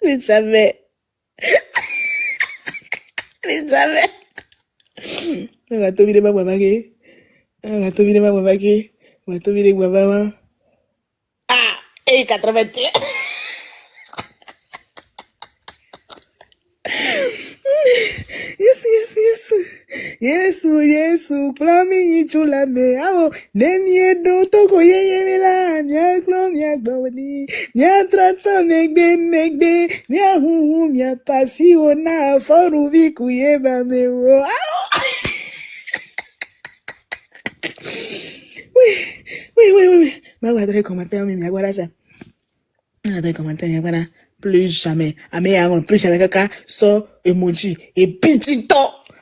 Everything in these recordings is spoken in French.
Plus jamais. Plus jamais. On va tomber ma maman. On va tomber ma maman. On va tomber ma maman. Ah, et 88. Yesu, klami chula me awo, nemye do toko ye mila, nya klom ya gbawani, nya trata megbe, nya hu mya pasi ona foru viku ye ba me wo. Oui. Ma wadre commentaire mi agora ça. Wadre commentaire mi agora. Plus jamais. Plus jamais quelqu'un sort emoji et pitito.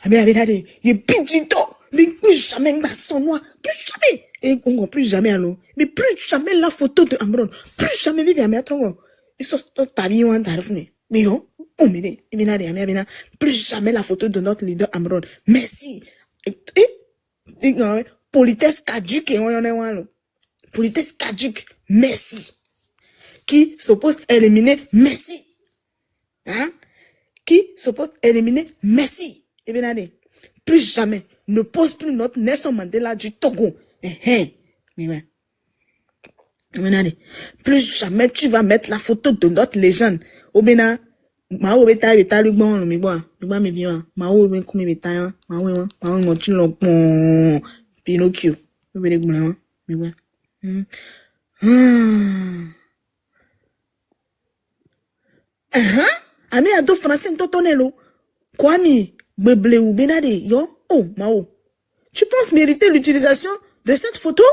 Abinade, et pitito. Mais plus jamais son noir. Plus jamais. Et on plus jamais alors. Mais plus jamais la photo de Amron. Plus jamais vive à mettre en. Et ça, t'as bien un tarifne. Mais yo, on me dit, plus jamais la photo de notre leader Amron. Merci. Politesse caduque et on y en a un. Politesse caduque. Merci. Qui s'oppose à éliminer Messi. Hein? Qui s'oppose à éliminer Messi. Eh bien, allez, plus jamais, ne pose plus notre Nelson Mandela du Togo. Mais ouais. Plus jamais tu vas mettre la photo de notre légende. Obena, Mao beta le bon, le miboa, me bien, Mao ben comme beta, Mao tu l'on Pinocchio. Vous voyez que mais ouais. Ami ado français ntotonelo. Kwami, beble ou benade, yo. Oh, Mao. Tu penses mériter l'utilisation de cette photo?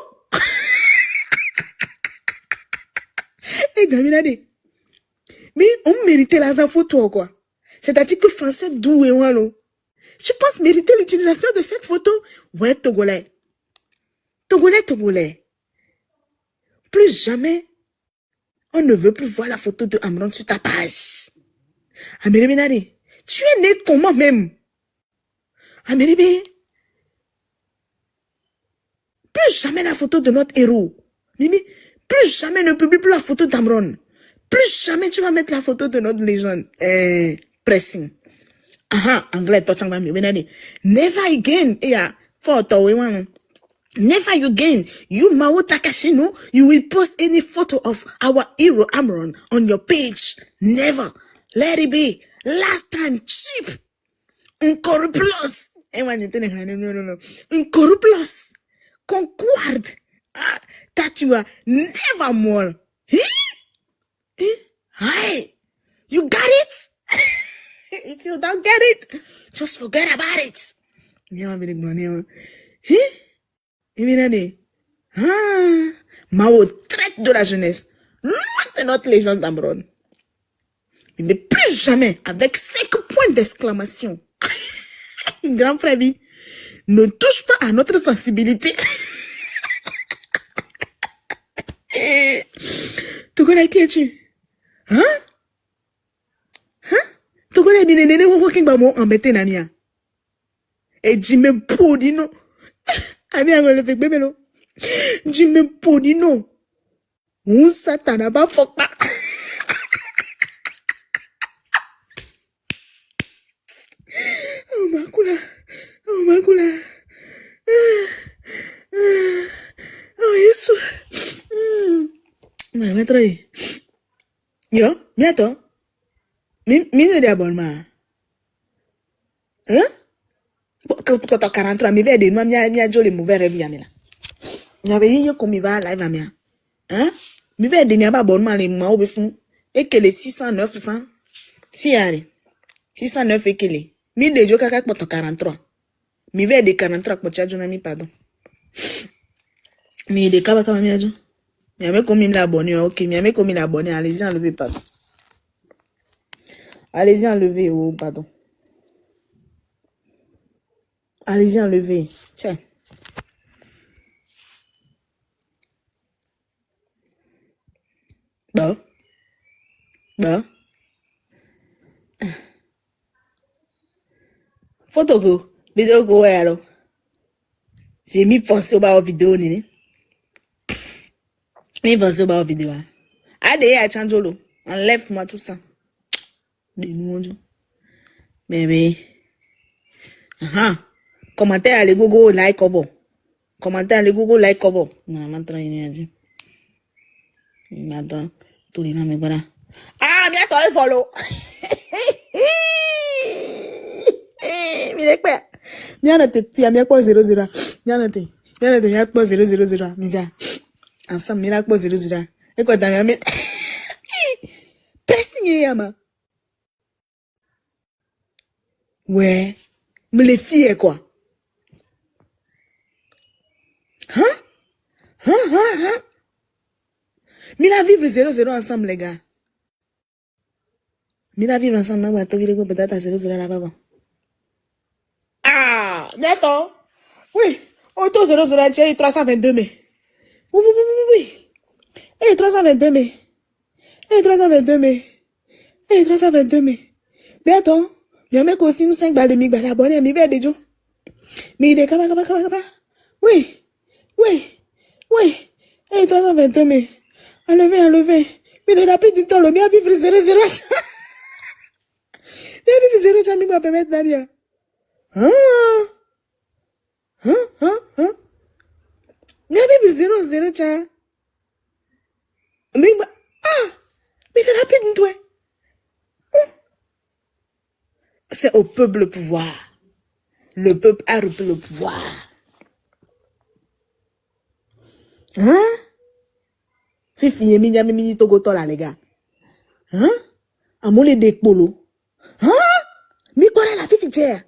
Eh, Gaminade. Mais on méritait la photo, quoi. C'est-à-dire que français d'où et oualo. Tu penses mériter l'utilisation de cette photo? Ouais, Togolais. Togolais. Plus jamais, on ne veut plus voir la photo de Amron sur ta page. Améribe, tu es né comment même? Améribe, plus jamais la photo de notre héros. Mimi, plus jamais ne publie plus la photo d'Amron. Plus jamais tu vas mettre la photo de notre légende. Pressing. Anglais, never again. Never again. You Mao Takashi, no, you will post any photo of our hero Amron on your page. Never. Let it be. Last time, cheap. Incorruplos. No. Incorruplos. Concord. That you are never more. Hey, you got it? If you don't get it, just forget about it. Mao traite de la jeunesse. Loin de notre légende d'Amron. Mais plus jamais avec 5 points d'exclamation. Grand frère, ne touche pas à notre sensibilité. Tu connais qui es-tu? Tu connais bien les working by moi embêté Namia. Et Jimmy Podino. Ami a le fait bébé. Jimmy Podino. Un satana ba fuck ba. Oh Makula. Oh Yesu. Me metro ahí. Yo, miato. Mi de abonnement. Quand 43, mi vede no mia joli mu vere via mila. Nya be yo ko mi va live amia. Mi vede ni aba abonnement le ma obe fun. Ekele 600 900. Si yare. 609 ekele. Mi de jo kaka poto 43. Mi vede 43 po charge na mi pardon. Mi de kaba kama mi ajo. Mi ame ko mi l'abonné, OK, mi ame ko mi l'abonné, allez-y enlever pardon. Allez-y enlever, oh pardon. Allez-y enlever. Tiens. Bon. Photo go. Vidéo go ouais alors. C'est mi pensé au vidéo nini. Mi pensé au vidéo. Allez à Chanjolo. Enlève-moi tout ça. De nous, bébé. Commentaire, les gogo, like, cover. Commentaire, les gogo, like, cover. Non, maintenant, il a dit. Maintenant, tout les noms, voilà. Ah, mais attends, follow. Mire quoi? Bien noté, puis à 0,0. Bien noté. Bien noté, 0,0. Mais ensemble, mira quoi 0,0. Et quoi, t'as mis? Pressing, yama. Ouais. Mais les filles, quoi? Mira vivre 0,0 ensemble, les gars. Mira vivre ensemble, on va te vivre peut-être à 0,0 là-bas. Ah, bientôt. Oui. Auto 0,0, j'ai 322 mai. Oui, oui, oui, oui, oui. Et 322 mai. Et 322 mai. Et 322 mai. Bientôt. Bien, mec aussi, nous 5 balles de mi, balles abonnés, mi verre de jo. Mais il est kaba. Oui. Oui. Oui. Et 322 mai. Enlevé. Mais il est rapide du temps, le mien vivre 0,0. Il a vivre 0, tu vas permettre d'aller. Il a vivre 0, tiens. Mais il est rapide, toi. C'est au peuple le pouvoir. Le peuple a repris le pouvoir. Fifi, mini togoto là, les gars. Amole de polo. Mi quoi la fifi tiens.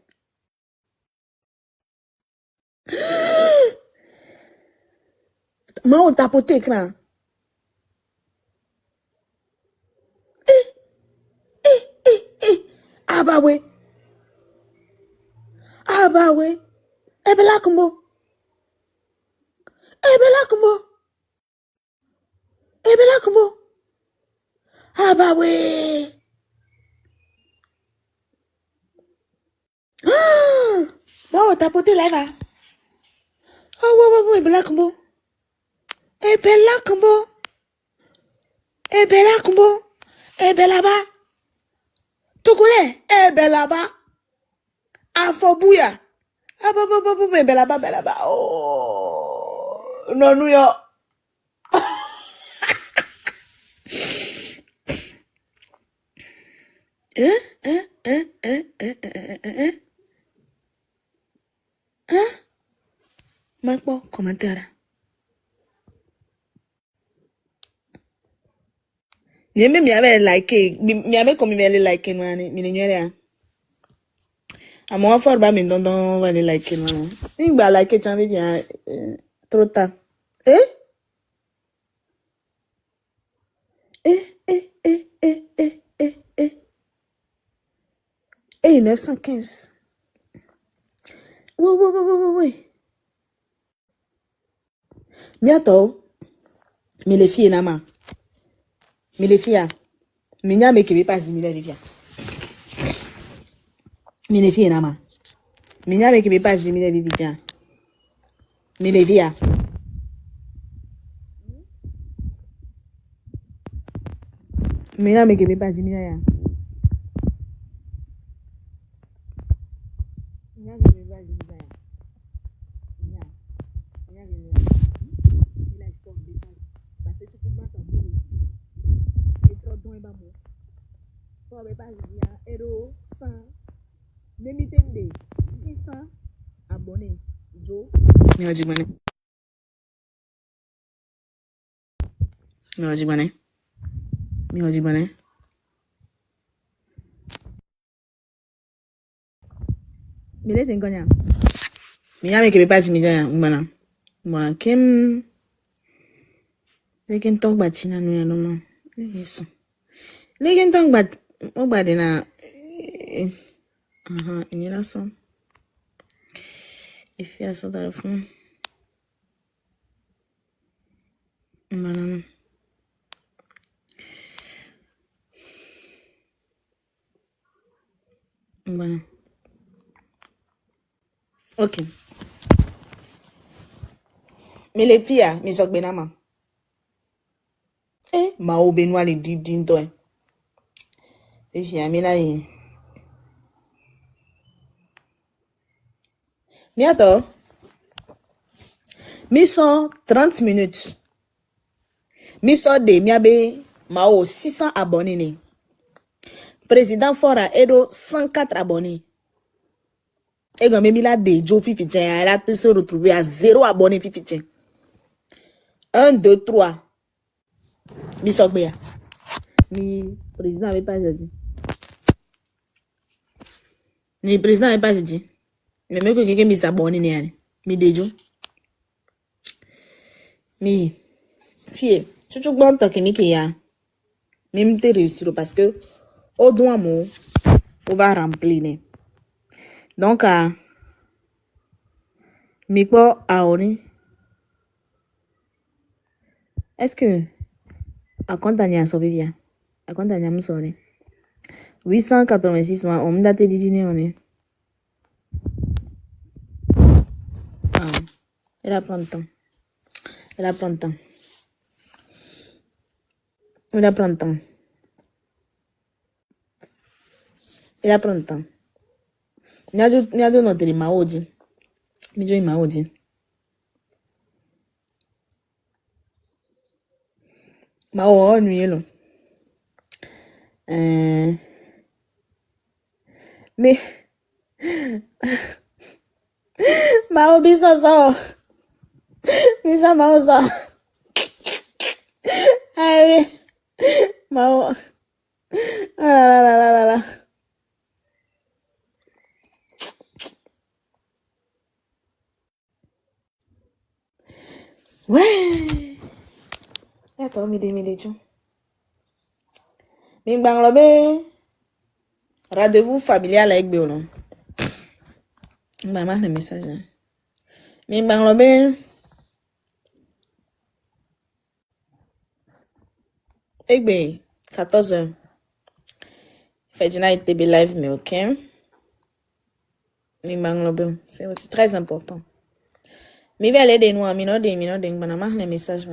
Ma on tapote écran. Ah bah ouais. Ebe la kumbo. Ah bah ouais. Ma on tapote là va. Ah ouais, ebe la kumbo. Ebe là-bas. Togolais. Ebe là-bas. Afobouya. Ah bah, ebe là-bas. Oh. Non, New York. Maintenant, commentaire. Nieme mi ave like mi ave comme mi aller like no ani mi nyere a. Amo for ba mi don va aller like no. Ni gba like chan bi bien trop tard. Eh? Eh 915. Oui. Mi ato. Mi les filles na ma. Mi les filles. Mi nya me ke pas mi les filles. Mi les filles na ma. Mi nya me ke pas mi les filles. Mi les filles. Mi nya me ke pas mi ya. Euro 100 Memitende 600 abonnés Jo mi ojibane mi le sengonya mi nya ke pa mi ja mbana kem legen talk ba china no ya no ma yesu legen talk ba o ba de na nyina so if ya so that phone mbana okay mi le fia mi sok benama ma o benwa le didin to Fifi amina yi. Miato. Mission 30 minutes. Mission de miabe mao 600 abonnés ne. Président Fora edo 104 abonnés. Et quand même il a des Joe Fifi elle a se retrouvé à 0 abonnés Fifi. 1, 2, 3. Mission Béa. Le président avait pas dit. Le président avait pas dit. Mais même que quelqu'un m'y abonné ne. Mi dejo. Mi fie. Tu bon tant que mi ki ya. Même te réussir parce que au doigt mo on va remplir ne. Donc mi po aoni. Est-ce que à contagner sauver bien? À contagner me sonner. 886 on me date de dîner on est. Elle a prendre temps. Elle a prendre temps. Elle a prendre temps. Elle a prendre temps. Nyado no tele maoji. Mi jo maoji. Mao ennuyé lo. Mais Mao bisa so. Bisa Mao so. Ay. Mao. La. Ouais. Attends, midi, tu. Ming bang lobe. Rendez-vous familial avec Béolon. Maman, le message. Ming bang lobe. Egbe, 14h. Fait du night TB live, mais ok. Ming bang lobe. C'est aussi très important. Mais aller de nous, mino de banama le message.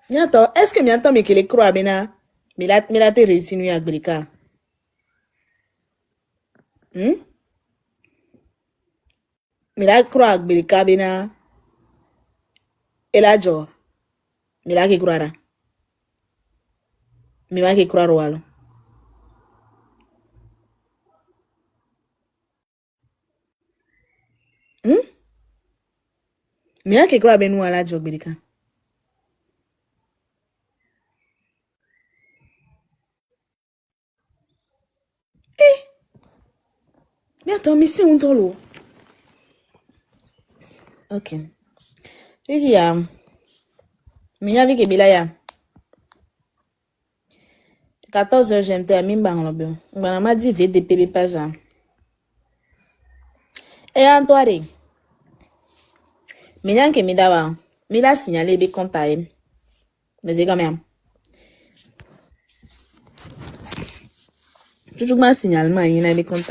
Miato, est-ce que miato me kele croix bena mila te réussi nous agrika? Mila croix agrika bena elajo. Mila ke croira. Mila ke croire walo. Mila ke croire benu alajo agrika. Miato, mi si un tolo. Ok. Vivi Minya vi ke bila ya. 14h j'aime te mi bang lobe. Ngana ma di VDP page. Et Antoine. Minya ke mi dawa. Mi la signalé be compte à elle. Mais c'est quand même. Toujours ma signalement il na be compte.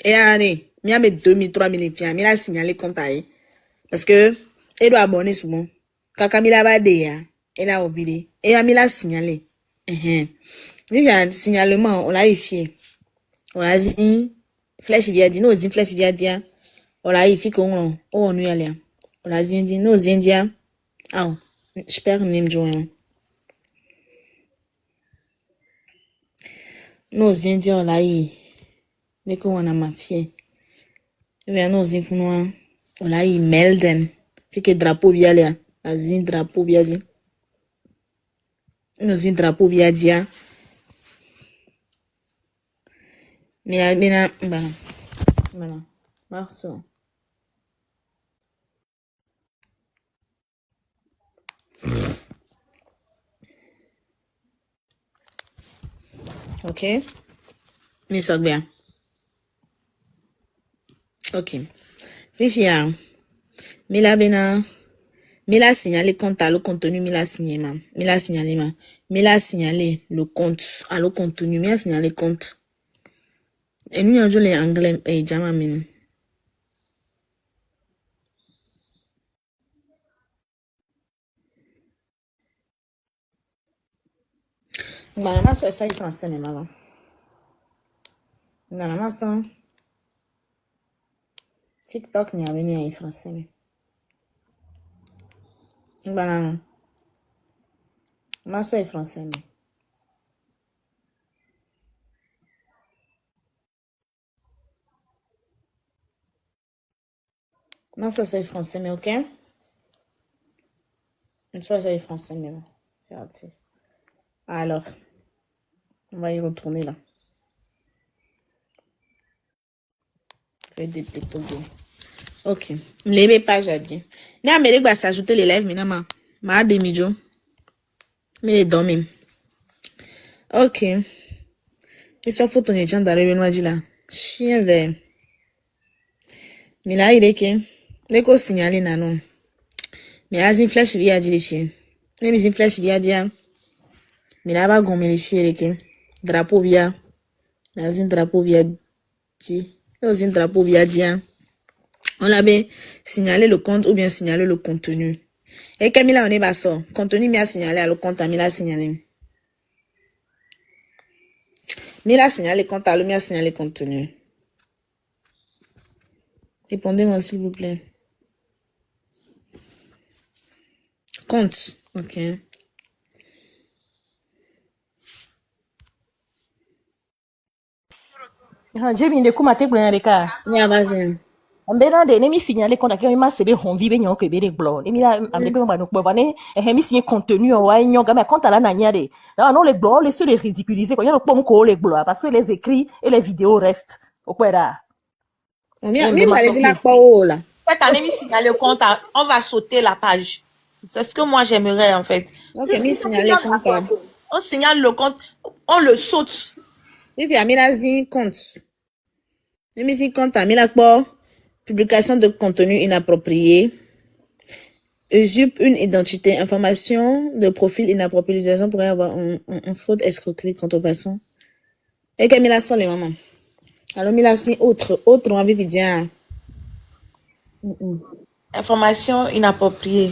Et allez, mi a 2000 3000 fian, mi la signalé compte à elle. Parce que elle doit abonner souvent. Kaka mi la ba de ya. Elle a oublié. Et a mi la signalé. Mi vient signalement on l'a ifié. On a dit flèche via dit, no zin flèche via dia. On l'a ifié qu'on on nous aller. On l'a dit no zin dia. Ah, j'espère même joindre. No zin dia on l'a eu. Dès qu'on a ma fille. Vient no zin funoa. On l'a eu melden. Fait que drapeau via là. La zin drapeau via dit. No zin drapeau via dia. Mina, voilà. Marceau. Ok. Mais ça bien. Ok. Fifia. Mila bena. Mais là, signalé compte à le contenu, mais là, signalé, ma. Mais là, signalé, ma. Mais là, signalé le compte à le contenu, mais là, signalé compte. Et nous, on joue les anglais, et jama, mais. Bah, ma soeur, ça, il français, mais maman. Dans la maçon, TikTok, n'y a venu à français, mais. Bah, non. Ma soeur est français, mais. Ma soeur, c'est français, mais ok? Ma soeur, c'est français, mais bon. C'est artiste. Alors, on va y retourner là. Fais des plutôt bien. Ok. Les pages à dire. Ni Amérique va s'ajouter les lives, maintenant, ma demi-jo. Mais les dormir. Ok. Et ça, faut ton échange d'arriver, nous a dit là. Chien vert. Mais là, il est que. Dès qu'on signale, non. Mais là, une flèche via dit les filles. Mais une flèche via dire. Mais là, va gommer les filles, les que. Drapeau via. Là, une drapeau via dit. Là, une drapeau via dire. On a bien signalé le compte ou bien signalé le contenu. Et Camilla, on est bas ça. Contenu, m'a signalé à le compte, m'a signalé. M'a signalé compte, à m'a signalé contenu. Répondez-moi, s'il vous plaît. Compte. Ok. Jamie de kuma te gblẽ ɖeka. Yeah, vas-y. Mbena de ne mi signalé qu'on a que ma sebe honvi be nyon que be de glo. Ne mi la amde pe mbanu po bane e mi signé contenu o wa nyon ga mais quand la na nya de. Non les glo les se les ridiculiser quand y a le pom ko les glo parce que les écrits et les vidéos restent. Au quoi là? Mi va dire la quoi là. Cette année, mi signale compte, on va sauter la page. C'est ce que moi j'aimerais en fait. Ok, mi signale compte. On signale le compte, on le saute. Mi via mi la zi compte. Mi zi compte, mi la quoi. Publication de contenu inapproprié. Usurpe une identité, information de profil inapproprié. L'utilisation pourrait avoir un fraude, escroquerie, contrefaçon. Et que mi la sent les mamans. Alors mi la si autre, on va vivre bien. Information inappropriée.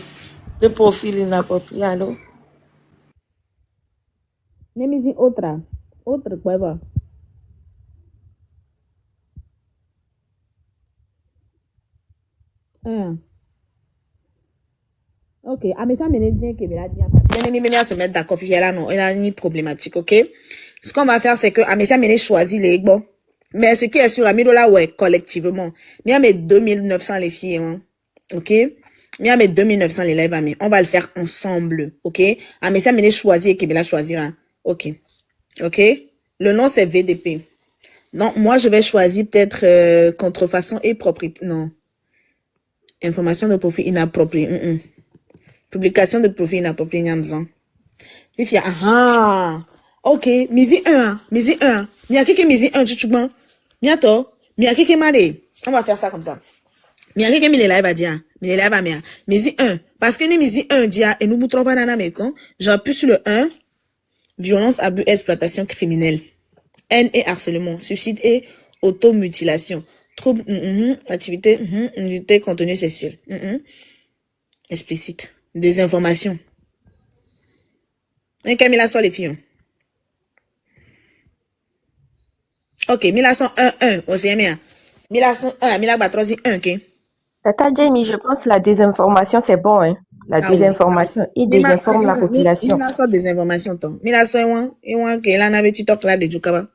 De profil inapproprié, allô? Ne mi zi autre quoi va. Ok, mais ça me dit que la bien se mettre d'accord, là non, il a une problématique, ok? Ce qu'on va faire, c'est que Amésia m'a choisi les bon. Mais ce qui est sûr, Amido là, ouais, collectivement. Mais à mes 2900 les filles, hein. Ok? Mais à mes 2900 les lives, on va le faire ensemble, ok? Amésia m'a choisi et Kébéla choisira. Ok. Ok? Le nom, c'est VDP. Non, moi, je vais choisir peut-être contrefaçon et propriété. Non. Information de profil inapproprié. Publication de profil inapproprié, Nyamzan. Fifia, ok, misi 1, misi 1. Mia keke misi 1, chuchuban. Mia to, mia keke mare. On va faire ça comme ça. Mia keke mi les live à dire, mi les live à mia. Misi 1. Parce que ni misi 1 dia, et nous boutons pas nana mekon. J'appuie sur le 1. Violence, abus, exploitation criminelle. Haine et harcèlement. Suicide et automutilation. Trouble, activité, nudité, contenu sexuel. Explicite. Désinformation. Et Camilla sort les filles. Ok, 1101, aussi, bien. 1101, 1301, ok. Tata Jamie, je pense que la désinformation c'est bon hein. La désinformation, il désinforme la population. 1100 désinformation ton. 1101, que là n'avait TikTok là de Jukaba.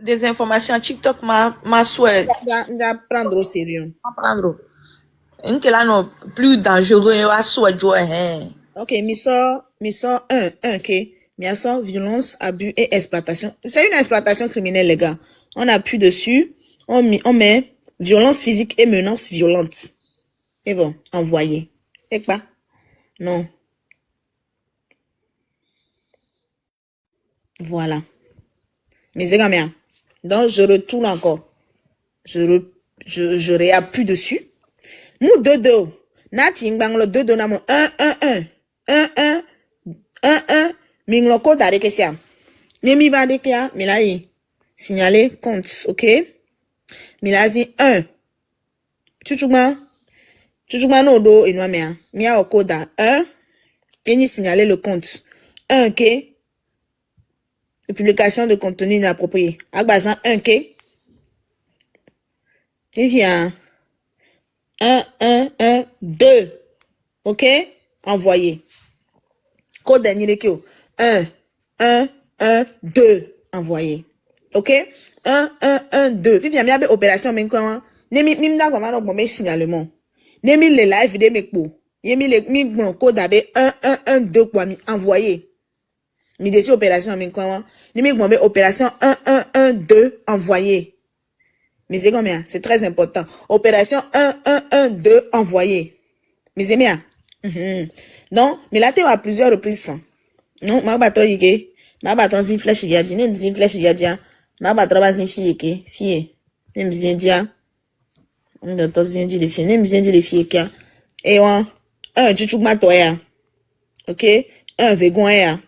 Désinformation TikTok ma souhait. Prendre au sérieux. Prendre. Une que là non plus dangereux à souhait jouer hein. Ok, mi sort 1, ok. Mi sort violence, abus et exploitation. C'est une exploitation criminelle les gars. On appuie dessus, on met violence physique et menace violente. Et bon, envoyer. Et quoi? Non. Voilà. Mais c'est quand même. Donc, je retourne encore. Je réappuie dessus. Nous deux. Nati ngbang le 2 donamo 1 1 1 1 1 1 1 minglo ko dare que ça. Nemi va de kia milai signaler compte, OK? Milazi 1. Chuchuma no do inwa mea. Mia okoda 1. Fini signaler le compte. 1 OK. Publication de contenu inapproprié. Agbazan 1 OK. Et vient 1 1 1 2. OK? Envoyé. Code dernier que 1 1 1 2 envoyé. OK? 1 1 1 2. Vivien bien opération men quoi. Nemi mimda kwa mano bombe signalement. Nemi le live de mekpo. Yemi le mi bon code abe 1 1 1 2 quoi mi envoyé. Mi desi opération men quoi. Nemi bombe opération 1 1 1 2 envoyé. Mais c'est combien? C'est très important. Opération 1 1 1 2 envoyé. Mais c'est bien. Non, mais là, tu as plusieurs reprises. Non, ma batterie yike. Ma batterie zin flèche via di. Ne zin flèche via dia. Ma batterie zin fille yike. Fille. Ne m'zin dia. On doit tous zin di les filles. Ne m'zin di les filles yike. Et on. Un chuchuk ma toya. Ok? Un vegon ya.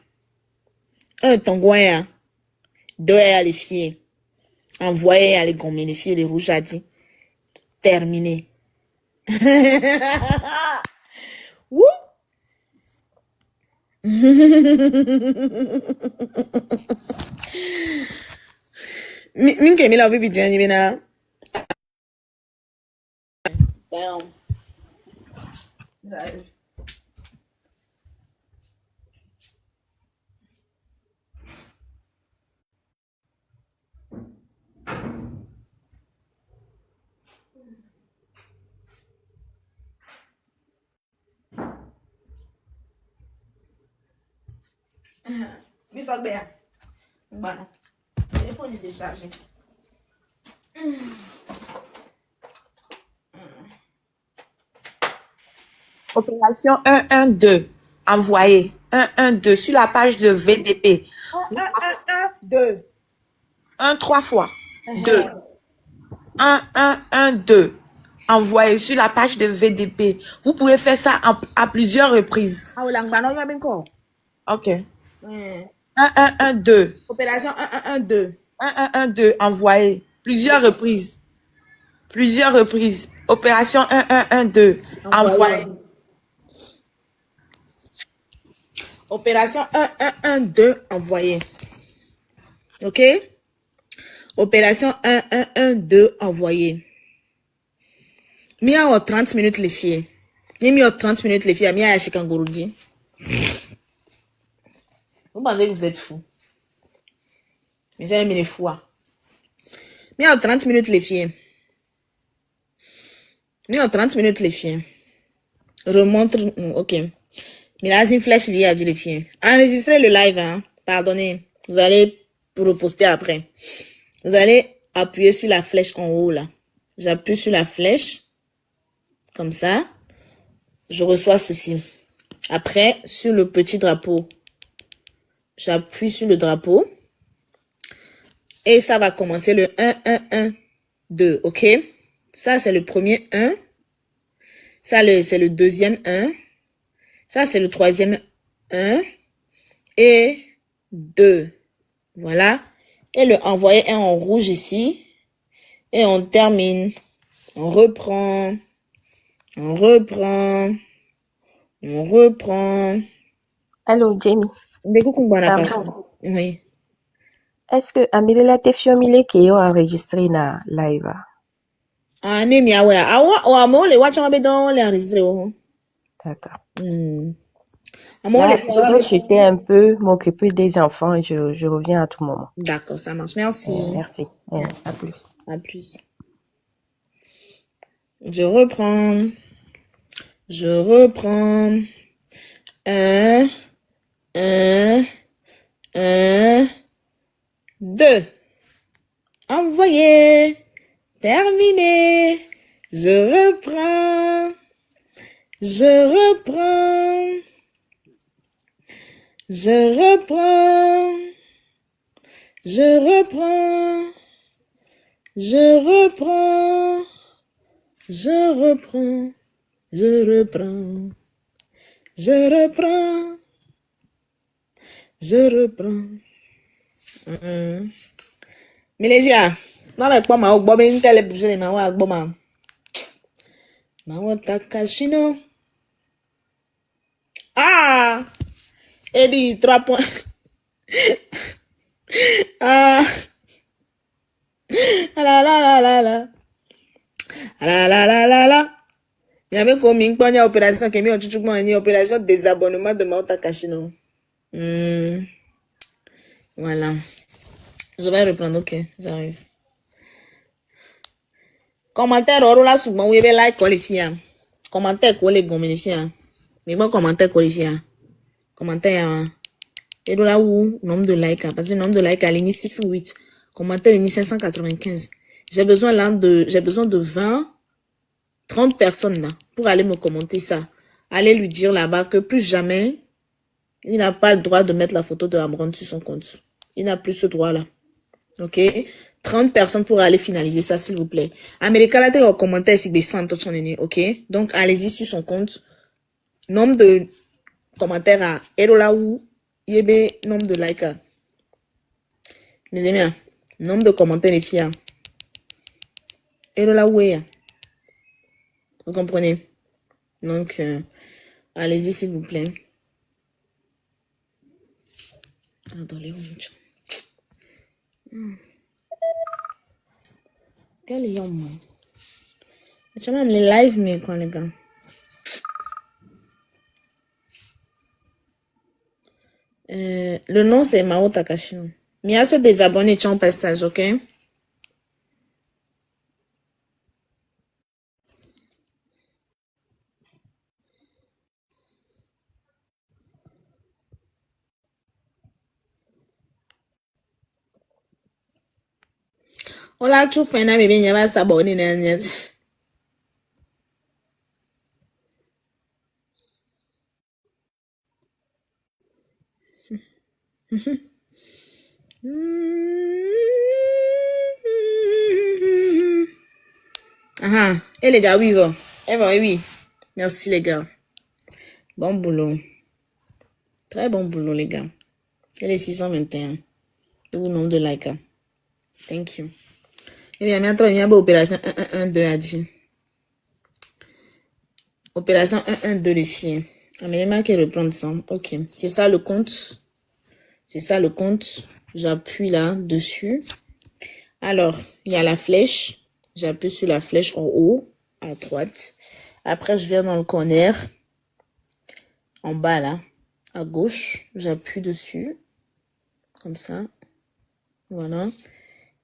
Un tongon ya. Deux ya les filles. Envoyer à les gommer les filles les rouges à dit. Terminé. Wouh! Min ke mi la bibi jani bina. Damn. Mi sok bien. Bon. Téléphone est déchargé. Opération 112. Envoyé. 112 sur la page de VDP. 1 1 3 fois. 2. 1 Envoyé sur la page de VDP. Vous pouvez faire ça à plusieurs reprises. Ok. 1 Opération 1 2. Envoyé. Plusieurs reprises. Opération 1 2. Envoyé. Opération 1 2. Envoyé. OK? Opération 1 2. Envoyé. Mia 30 minutes les filles. Mia 30 minutes les filles. Mia ya Chikangourudi. Vous pensez que vous êtes fous. Mais c'est un mille fois. Mia 30 minutes les filles. Mia 30 minutes les filles. Remontre. OK. Mais là, c'est une flèche liée à dire les filles. Enregistrez le live, hein. Pardonnez. Vous allez reposter après. Vous allez appuyer sur la flèche en haut, là. J'appuie sur la flèche. Comme ça. Je reçois ceci. Après, sur le petit drapeau. J'appuie sur le drapeau. Et ça va commencer le 1 2. OK? Ça, c'est le premier 1. Ça, c'est le deuxième 1. Ça, c'est le troisième 1 et 2. Voilà. Et le envoyer est en rouge ici. Et on termine. On reprend. Allô, Jamie. Oui. Est-ce que Amelela te fiomile qui ont enregistré na live? Ah, ne mi awe. Amo le watch be don le enregistré. D'accord. Là, je dois chuter un peu, m'occuper des enfants. Je reviens à tout moment. D'accord, ça marche. Merci. Merci. À plus. À plus. Je reprends. 1 2. Envoyé. Terminé. Je reprends. Je reprends. Je reprends. Je reprends. Milesia. Non, mais pas ma bobe une telle bouche de ma wa boma. Ma wa Takashino. Ah! Eddie, 3 points. Ah! La la la la la. La la la la la. Il y avait comme une bonne opération qui est mise en chuchukman, une opération de désabonnement de Mao Takashino. Voilà. Je vais reprendre, ok, j'arrive. Commentaire, là, souvent, vous avez like, qualifié. Commentaire, quoi, les gommifiés. Mais bon, commentaire, qualifié. Commentaire, et là où, nombre de likes, parce que le nombre de likes, à l'ini 608. Commentaire, l'ini 595. J'ai besoin de 20, 30 personnes, là, pour aller me commenter ça. Allez lui dire là-bas que plus jamais, il n'a pas le droit de mettre la photo de Amron sur son compte. Il n'a plus ce droit-là. Ok? 30 personnes pour aller finaliser ça, s'il vous plaît. Américain, là, t'es au commentaire, c'est des centaines, ok? Donc, allez-y sur son compte. Nombre de commentaires à Erolaou, Yebe, nombre de likes. Mes amis, nombre de commentaires, les filles. Erolaou, vous comprenez? Donc, allez-y, s'il vous plaît. Attendez, quel est moi? Je même les live, mais quoi, les gars? Le nom, c'est Mao Takashino. Mais il y a ceux des abonnés qui ont un passage, ok? On l'a tout fait, mais il y a s'abonner. Ah, et les gars, oui, va. Eh ben, oui. Merci, les gars. Bon boulot. Très bon boulot, les gars. Et les 621. Et vous, nombre de likes. Thank you. Eh bien, maintenant, il y a une opération 1-1-1-2 à dire. Opération 1-1-2, les filles. Ah, mais les mecs qui reprennent ça. Ok. C'est ça le compte. C'est ça le compte. J'appuie là, dessus. Alors, il y a la flèche. J'appuie sur la flèche en haut, à droite. Après, je viens dans le corner. En bas, là, à gauche. J'appuie dessus. Comme ça. Voilà.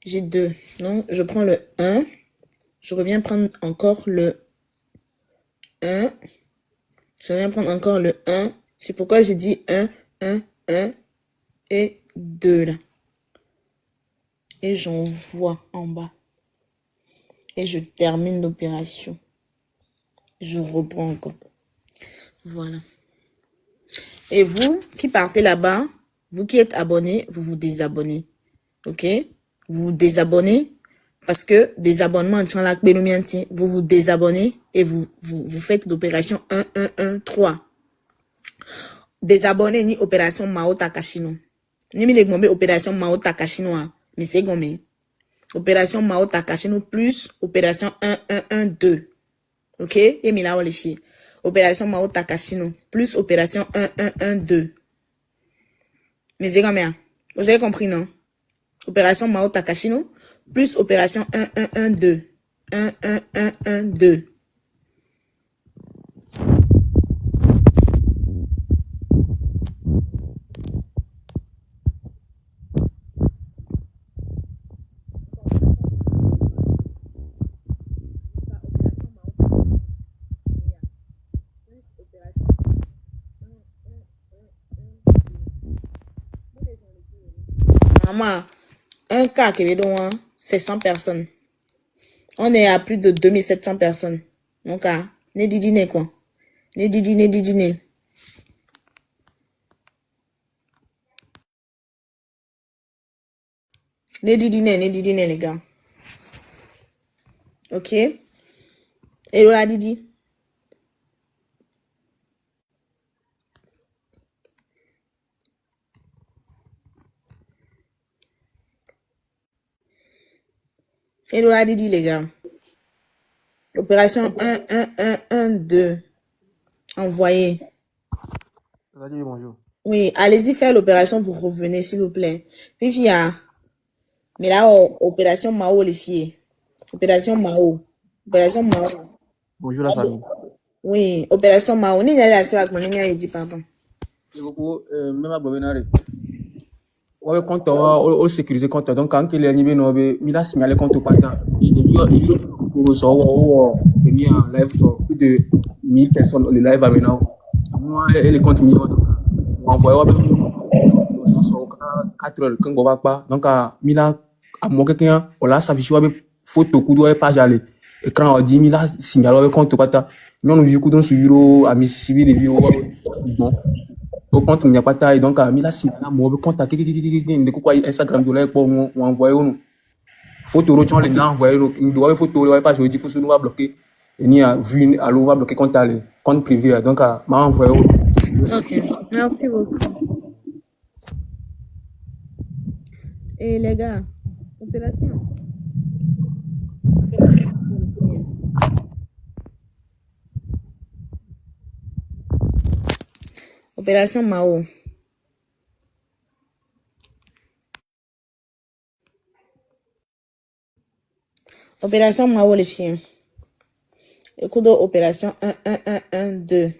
J'ai 2. Donc, je prends le 1. Je reviens prendre encore le 1. Je reviens prendre encore le 1. C'est pourquoi j'ai dit 1, 1, 1 et 2, là. Et j'envoie en bas. Et je termine l'opération. Je reprends encore. Voilà. Et vous qui partez là-bas, vous qui êtes abonnés, vous vous désabonnez. Ok? Vous vous désabonnez parce que désabonnement, vous vous désabonnez et vous faites l'opération 1-1-1-3. Désabonner ni opération Mao Takashino. Ni mi legmombe opération Mao Takashino. Mais c'est gomme. Opération Mao Takashino plus opération 1-1-1-2. Ok? Et mi la les filles. Opération Mao Takashino plus opération 1-1-1-2. Mais c'est combien? Vous avez compris, non? Opération Mao Takashino plus opération 1-1-1-2. 1-1-1-1-2. Maman, un cas qui est donc, c'est 100 personnes. On est à plus de 2700 personnes. Donc, né dîner quoi. Né dîner. Né dîner, les gars. Ok? Et là, Didi. Hello Adidi, les gars. Opération 1, 1, 1, 1, 2. Envoyé. Vas-y, bonjour. Oui, allez-y faire l'opération, vous revenez, s'il vous plaît. Fifia. Mais là, opération Mao, les filles. Opération Mao. Opération Mao. Bonjour la famille. Oui, opération Mao. Ni nyale asi wak moni nyale di pardon. Et beaucoup, même à Bobinare. Ouais, quand tu as sécurisé compte, donc quand il est animé, il a signalé compte au patin. Il est en live sur plus de 1000 personnes. Le live à maintenant. Moi, et les comptes millions. On envoie 4 heures quand on va pas. Donc, il a à mon quelqu'un, on l'a s'affiché avec photo, coup de page aller. Écran on dit, il a signalé avec compte au patin. Nous, on a vu coup dans ce bureau, à Mississippi, les bureaux. Bon. Au compte il n'y a pas taille donc mi la signala mo be contact de quoi Instagram de là pour envoyer nous photo ro chon les gars envoyer nous doit photo le pas je dis pour nous va bloquer et ni a vu allo va bloquer compte aller compte privé donc m'a envoyé Ok, merci beaucoup. Et les gars, opération. Opération Mao. Opération Mao, les filles. Écoute, opération 1, 1, 1, 1, 2.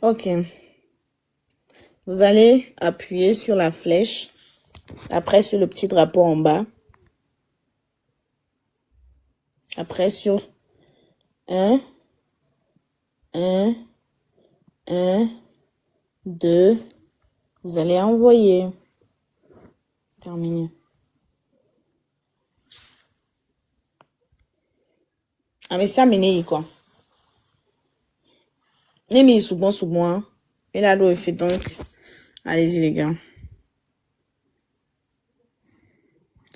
Ok. Vous allez appuyer sur la flèche. Après, sur le petit drapeau en bas. Après, sur 1, 1, 1, 2. Vous allez envoyer. Terminé. Ah, mais ça m'énerve, quoi. Les mis sous moi. Et là, l'eau est fait donc. Allez-y, les gars.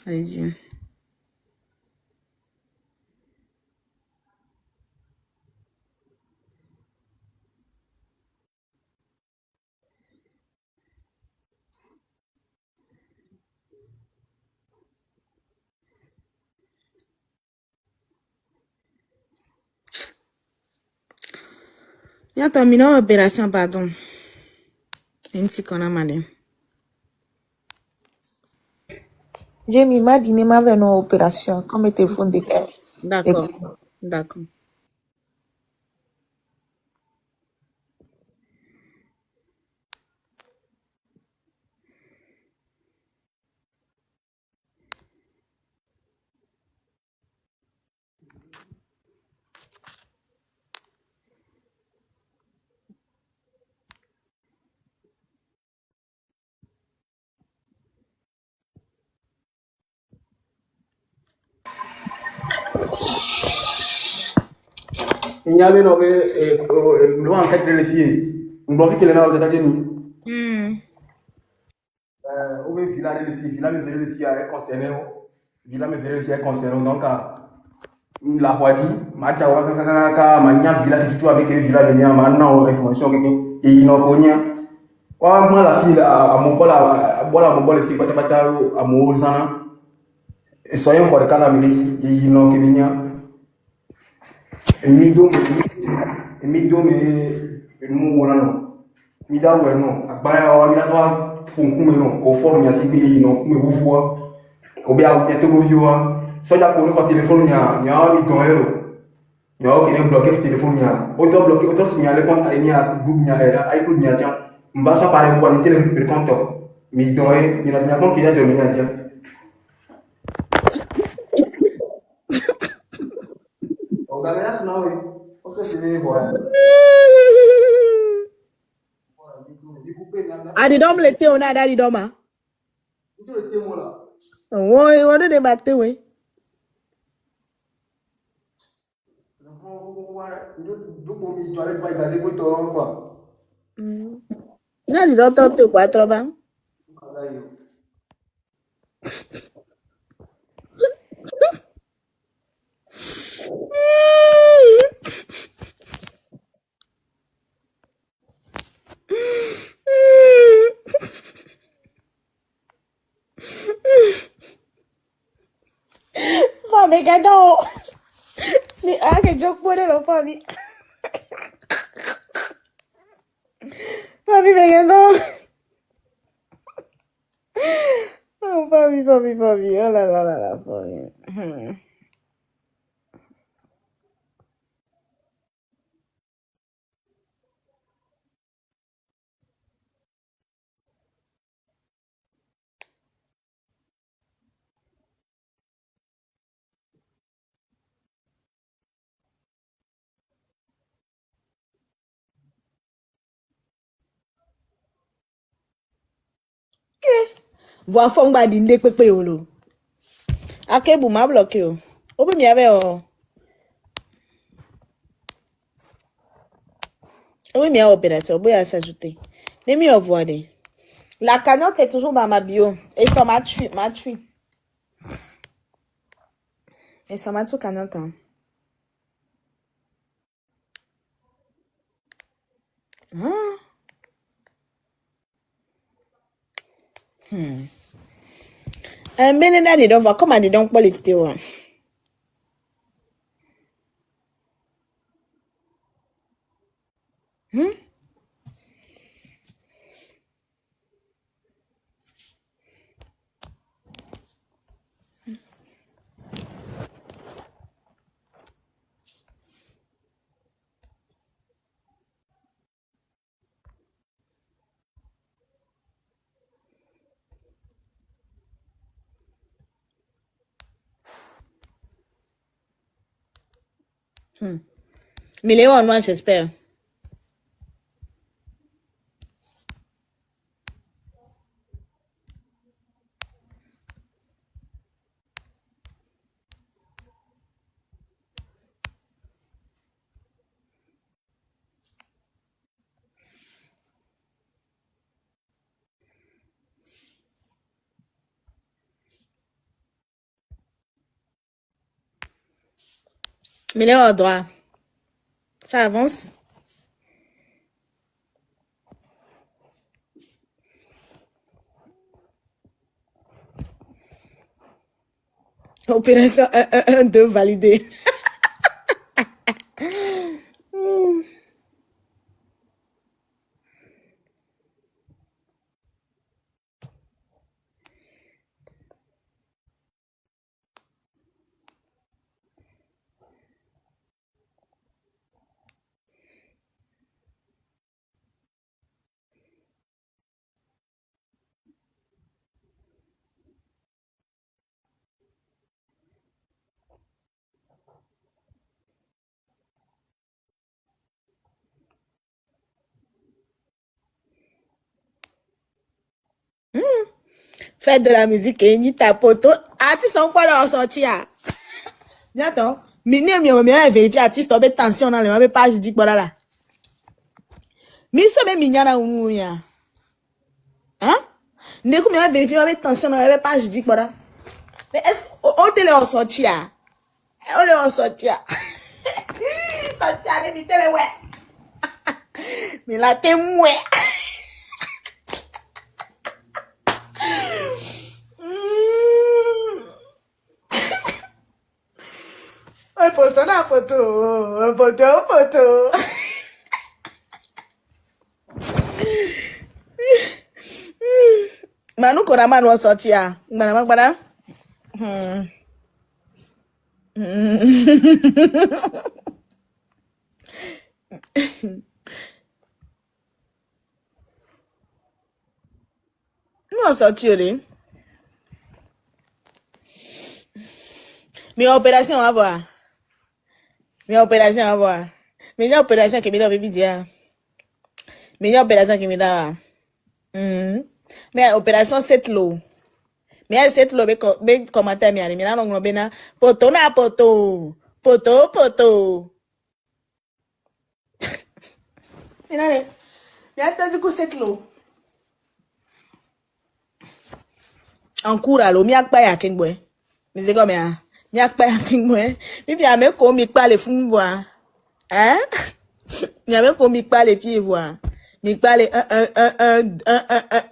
Allez-y. Il y a terminé l'opération, pardon. Une petite qu'on a malé. Jamie m'a dit m'a fait une opération comme le téléphone de cœur. D'accord. D'accord. il y avait no be lo enquête les filles on doit vite les na de tadeni on veut villa les filles villa me veut les filles est concerné villa me veut les filles est concerné donc la Huadi, Macha Waka, Mania Villa, qui tu avec les villas venir maintenant, information, et il n'en connaît. Moi, la fille, à mon bol, à mon bol, les filles, à mon zana, et soyons pour le cas de la milice, et il n'en connaît. Et Mido, mais nous, voilà, non. Mida, ouais, non. À Baya, il a ça, pour nous, au fond, il y a si bien, non, mais vous voyez, au bien, il y a tout le monde, soit la police au téléphone, il y a un bidon, il y a aucun bloqué le téléphone, autant bloqué, autant signaler quand il y a Google, il y a iCloud, il y a on va ça par qualité le compte. Mais il y a bien qu'on qui a terminé à dire. On va là, sinon, oui. On se fait voir. Adi dom le thé, on a d'adi doma. Le témoin là. Oui, on a débattu, oui. N'adi d'autres te quoi, trop bien. Megado. Mais ah que joke pour le famille. Famille Megado. Oh famille. Oh là, famille. Voix fond ba dinde pepe yolo. Ake bu ma bloqué o. Obi mi ave o. Oui, mais opérateur, vous pouvez s'ajouter. Les mieux voir des. La cagnotte est toujours dans ma bio. Et ça m'a tué. Et ça m'a tué cagnotte. Hein. Un bénéna de voir comment des donc pas les théo. Mais Léon, moi, j'espère. Mais Léon, droit. Ça avance. Opération 1-1-1-2 validée. Faites de la musique et ni ta poto. Artiste sont quoi dans sortir? Attends. Mini mi vérifier artiste tombé tension dans les page dit voilà là. Mi so me minyana unu ya. Hein? Ne ko mi vérifier avec tension dans les page dit voilà. Mais est-ce on te les sortir? On les sortir. Sortir les mi télé ouais. Mais la témoin. Un poteau, un poteau, un poteau, un poteau. Manu Korama nous sortir. Madame. Nous sortir. Mais opération à voir. Mais opération à voir. Mais il y a opération qui me donne baby dia. Mais il y a opération qui me donne. Mais opération 7 lots. Mais 7 lots be commentaire mi ari mi na nglo be na poto na poto. Poto. Mais là, il y a tant du coup 7 lots. En cours à l'eau, mi ak pa ya kengwe. Mais c'est comme ça. Mi ak pa ya kengwe. Mi fi ame ko mi pa le fun voir. Hein? Mi ame ko mi pa le pieds voir. Mi pa le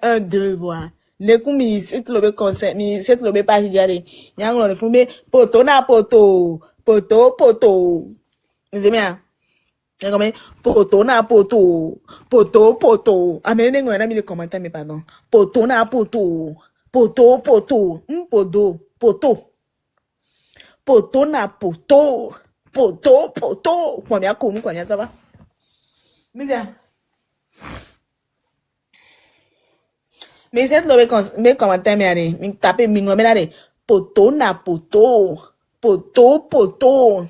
1 2 voir. Le coup, mi set lobe conseil, mi set lobe page diare. Yang lo le fumbe, poto na poto. Poto, poto. Mizemia. Comme poto na poto. Poto, poto. Ah, mais nengo na mi le commentaire, mais pardon. Poto na poto. Poto, poto. Podo. Poto. Poto na poto. Poto, poto. Kwa mia komu, kwa mia traba. Mizia. Mais cette lobe me commentaire, mais allez. Mi tape, mi ngome na de. Poto na poto. Poto, poto.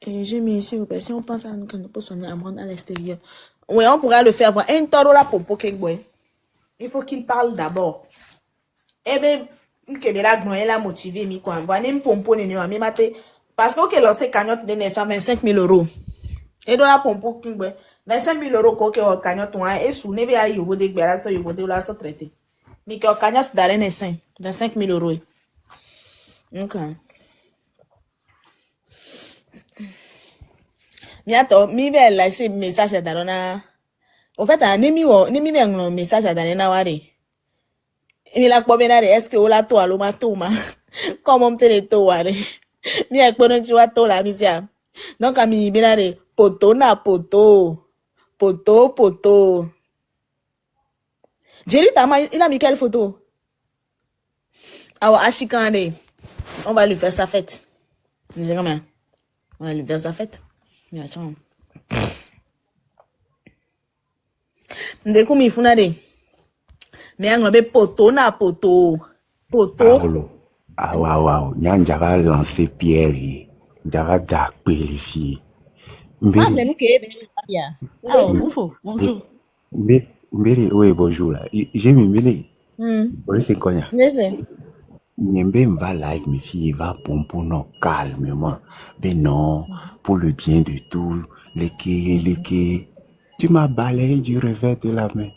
Et j'ai mis ici, si on pense à nous, qu'on peut soigner Amran à l'extérieur. Oui, on pourra le faire voir. Un toro là pour boy. Il faut qu'il parle d'abord. Eh bien, que de la gnoye la motivé, mi quoi. Voilà, une pompo n'est mi maté. Parce que lancé cagnotte de 125 000 euros. Et dans la pompo, 25 000 euros, que cagnotte, et sous nebe à yovo de gbera, yovo de la so traité. Mi que cagnotte d'arène 25 000 euros. Ok. Miato, mi ve laisser message à Darona. En fait, ni mi ve un message à Darona wari. Mi la kpobena de, est-ce que ola to alo ma to ma? Comment te le to wari? Mi a kpono tu wa to la misia. Donc, a mi bena de, poto na poto. Poto, poto. Jerry Tama, il a mis quelle photo? Awa Ashikande. On va lui faire sa fête. On va lui faire sa fête. Ndeku mi funa de. Me anglobe poto na poto. Poto. Paolo. Ah, waouh, waouh. Nyan Java lancé Pierre. Java dakpe les filles. Ah, mais nous qui est bien. Alors, bonjour. Mbere, oui, bonjour là. J'ai mis Mbere. Oui, c'est quoi? Nese. Nyembe va live, mes filles, va pompo non calmement. Mais non, pour le bien de tout, les tu m'as balayé du revers de la main.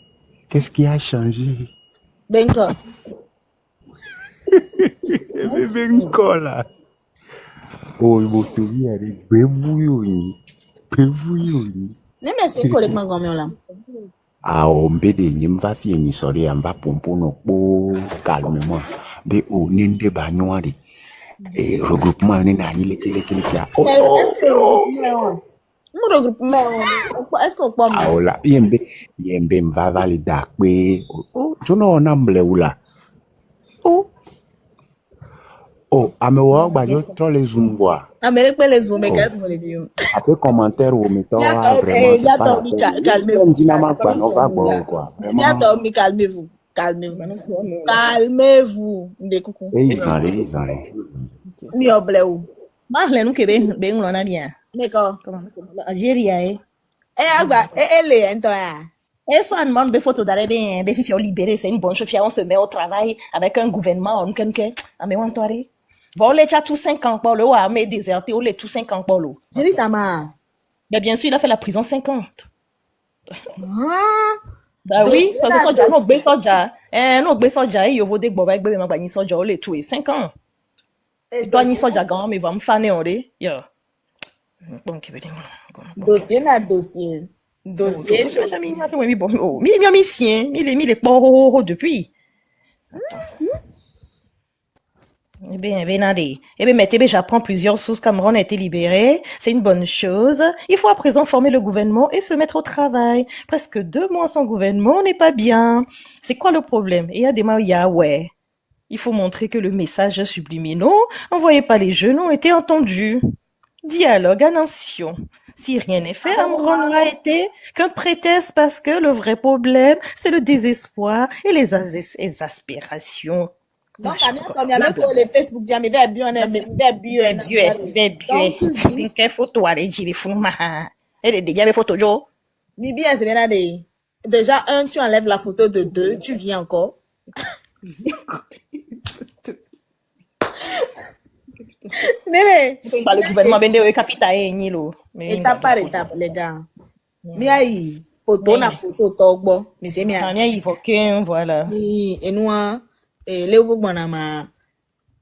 Qu'est-ce qui a changé? Benko. Bébé Nicolas. Oh, il m'a tout dit, allez, bévouilloni. Neme c'est complètement gomme là. Ah, on bédé, nyemba fie ni sori, amba pompo non po calmement. Bé o ninde bagnoire. Et regroupement ni na ni leke. Oh, Est-ce que le regroupement est-ce qu'on peut ah, là, yembe mva valida kwe. Oh, tu know namble oula. Oh, amewa bajo trop les zoom voir. Amérique peut les zoomer qu'est-ce qu'on les dit. Après commentaire ou mettons vraiment c'est pas la peine. Calmez-vous. Dynama quoi, non va bon quoi. Bientôt, mais calmez-vous. Calmez-vous. Des coucou. Et ils en rient. Mi obleu. Marlène, nous qui est bien, on a bien. Mais quoi? Algérie, eh. Agba, elle est toi. Et soit demande des photos d'aller bien, des filles libérées, c'est une bonne chose. On se met au travail avec un gouvernement, on kenke, mais on t'aurait. Voilà, tu as tous 5 ans pour le ou mais déserté, ou les tous 5 ans pour le. Jerry Tama. Mais bien sûr, il a fait la prison 50. Ah. Bah oui, parce que soja, non, bé soja, il y a des boba, bébé, ma bani soja, ou les tout, 5 ans. Et toi, ni soja, grand, mais va me faner, on dit, yo. Bon, qui veut dire, dossier na dossier. Dossier. Il est sien, il est pas depuis. Eh bien, mais j'apprends plusieurs sources. Cameroun a été libéré. C'est une bonne chose. Il faut à présent former le gouvernement et se mettre au travail. Presque 2 mois sans gouvernement n'est pas bien. C'est quoi le problème? Il y a des mots, ouais. Il faut montrer que le message subliminaux envoyé par les jeunes ont été entendus. Dialogue à nation. Si rien n'est fait, Amron n'aura été qu'un prétexte parce que le vrai problème, c'est le désespoir et les aspirations. Donc, comme il y a même les Facebook, il y a bien quelle photo aller dire les fous, elle est déjà mes photos, Joe. Mais bien, c'est bien déjà, tu enlèves la photo de 2, tu viens encore. Mais le gouvernement vende capitaine Nilo. Étape par étape, les gars. Mais photo na photo togbo, mais c'est bien. Mia évoqué, voilà. Et nous les gouvernement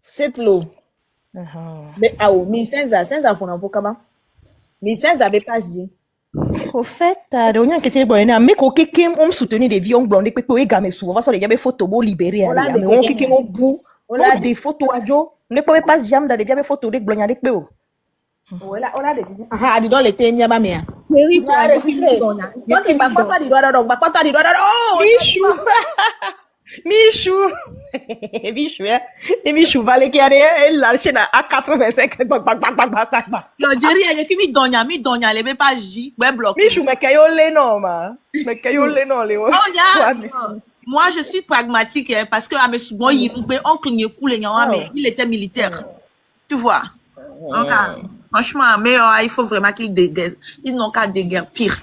cette l'eau. Mais ah 1500 pour un peu comment. 1500 avait pas dit. Au fait, on y a quelque chose mais qu'on quelqu'un on soutenir des vieux on blondés que pour gamer souvent parce qu'il y a des photos beau libérées On l'a mais on quelqu'un on bout On l'a des photos à Joe ne peut pas jam dans des photos des blonds avec peu. on l'a des. Ah, dis donc les thèmes y'a ma mère. Chérie, On a enregistré. Donc, il va pas dire droit, bah pas dire droit. Oh, Michou. Michou. Michou, hein. Et Michou va les garder la chaîne à 85. yo, Jerry, elle qui mi donya, elle veut pas j, ouais, bloqué. Michou, mais kayo le non, ma. Mais kayo le non, Léo. Oh, yeah. Moi, je suis pragmatique, hein, parce que, à mes souvent, on cligne cool, mais il était militaire. Tu vois. Donc, franchement, mais il faut vraiment qu'ils déguerrent. Ils n'ont qu'à déguerre pire.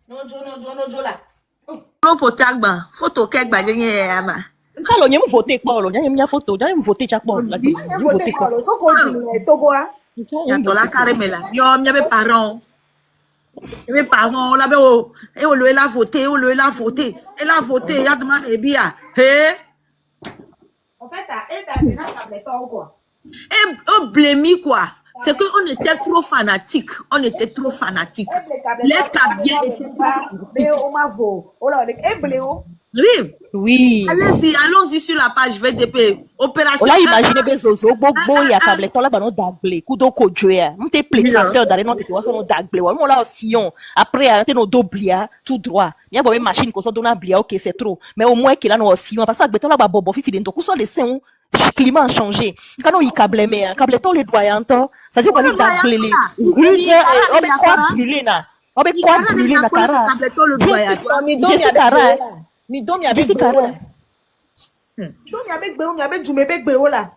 Non, Joe là. Non, photo kegba, j'ai ma. Chalo, nyem voter quoi, lo. Nyem photo, nyem voter chaque bon. La Il faut voter quoi? So ko di Togo a. Dans la carré là. Yo, il y avait parents. Il y avait parents, là, oh, et on lui a voté, Elle a voté, il y a demandé bien. Hé? En fait, elle t'a dit quoi? Et on blémit quoi? C'est qu'on était trop fanatiques. Les tabiens étaient trop fanatiques. Oui. Oui. Allons-y sur la page VDP. Opération. Là, imaginez bien Zozo, Bobo, il y a câble, toi là, bah, non, d'aglé, coudo, kodjoya. M'te plétracteur, d'aller, non, t'es, non, d'aglé, ouais, là, sillon. Après, arrêtez nos dos blia, tout droit. Il y a une machine, qu'on s'en donne un blia, ok, c'est trop. Mais au moins, qu'il a nos sillon, parce que, béton là, bah, bobo, fifi, donc, soit les seins, le climat a changé. Quand on y câble, mais, câble, ton, les doyants, ça dit qu'on est d'aglé, rude, on est quoi brûler, là. On est quoi brûler, la cara. Mi dom ya big beau là. Dom ya big beau, ya big jume big beau là.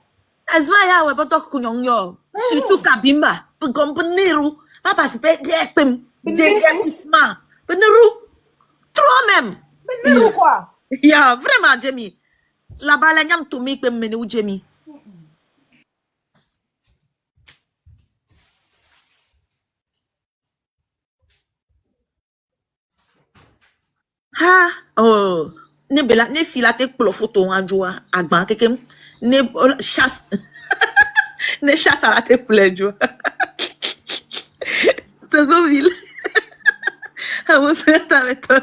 Azwaya we boto kunyonyo. Surtout kabimba. Pegom peniru. Papa sepe dekpem. Déguerpissement. Peniru. Trop même. Peniru quoi? Ya, vraiment, Jamie. Là-bas, la nyam tomi kpem mene ou Jamie. Ha, oh, ne bela, ne sila te plo photo en joie, agban, kekem, ne chasse, ne chasse à la te plaît, joie. Togoville. Ah, vous êtes avec toi.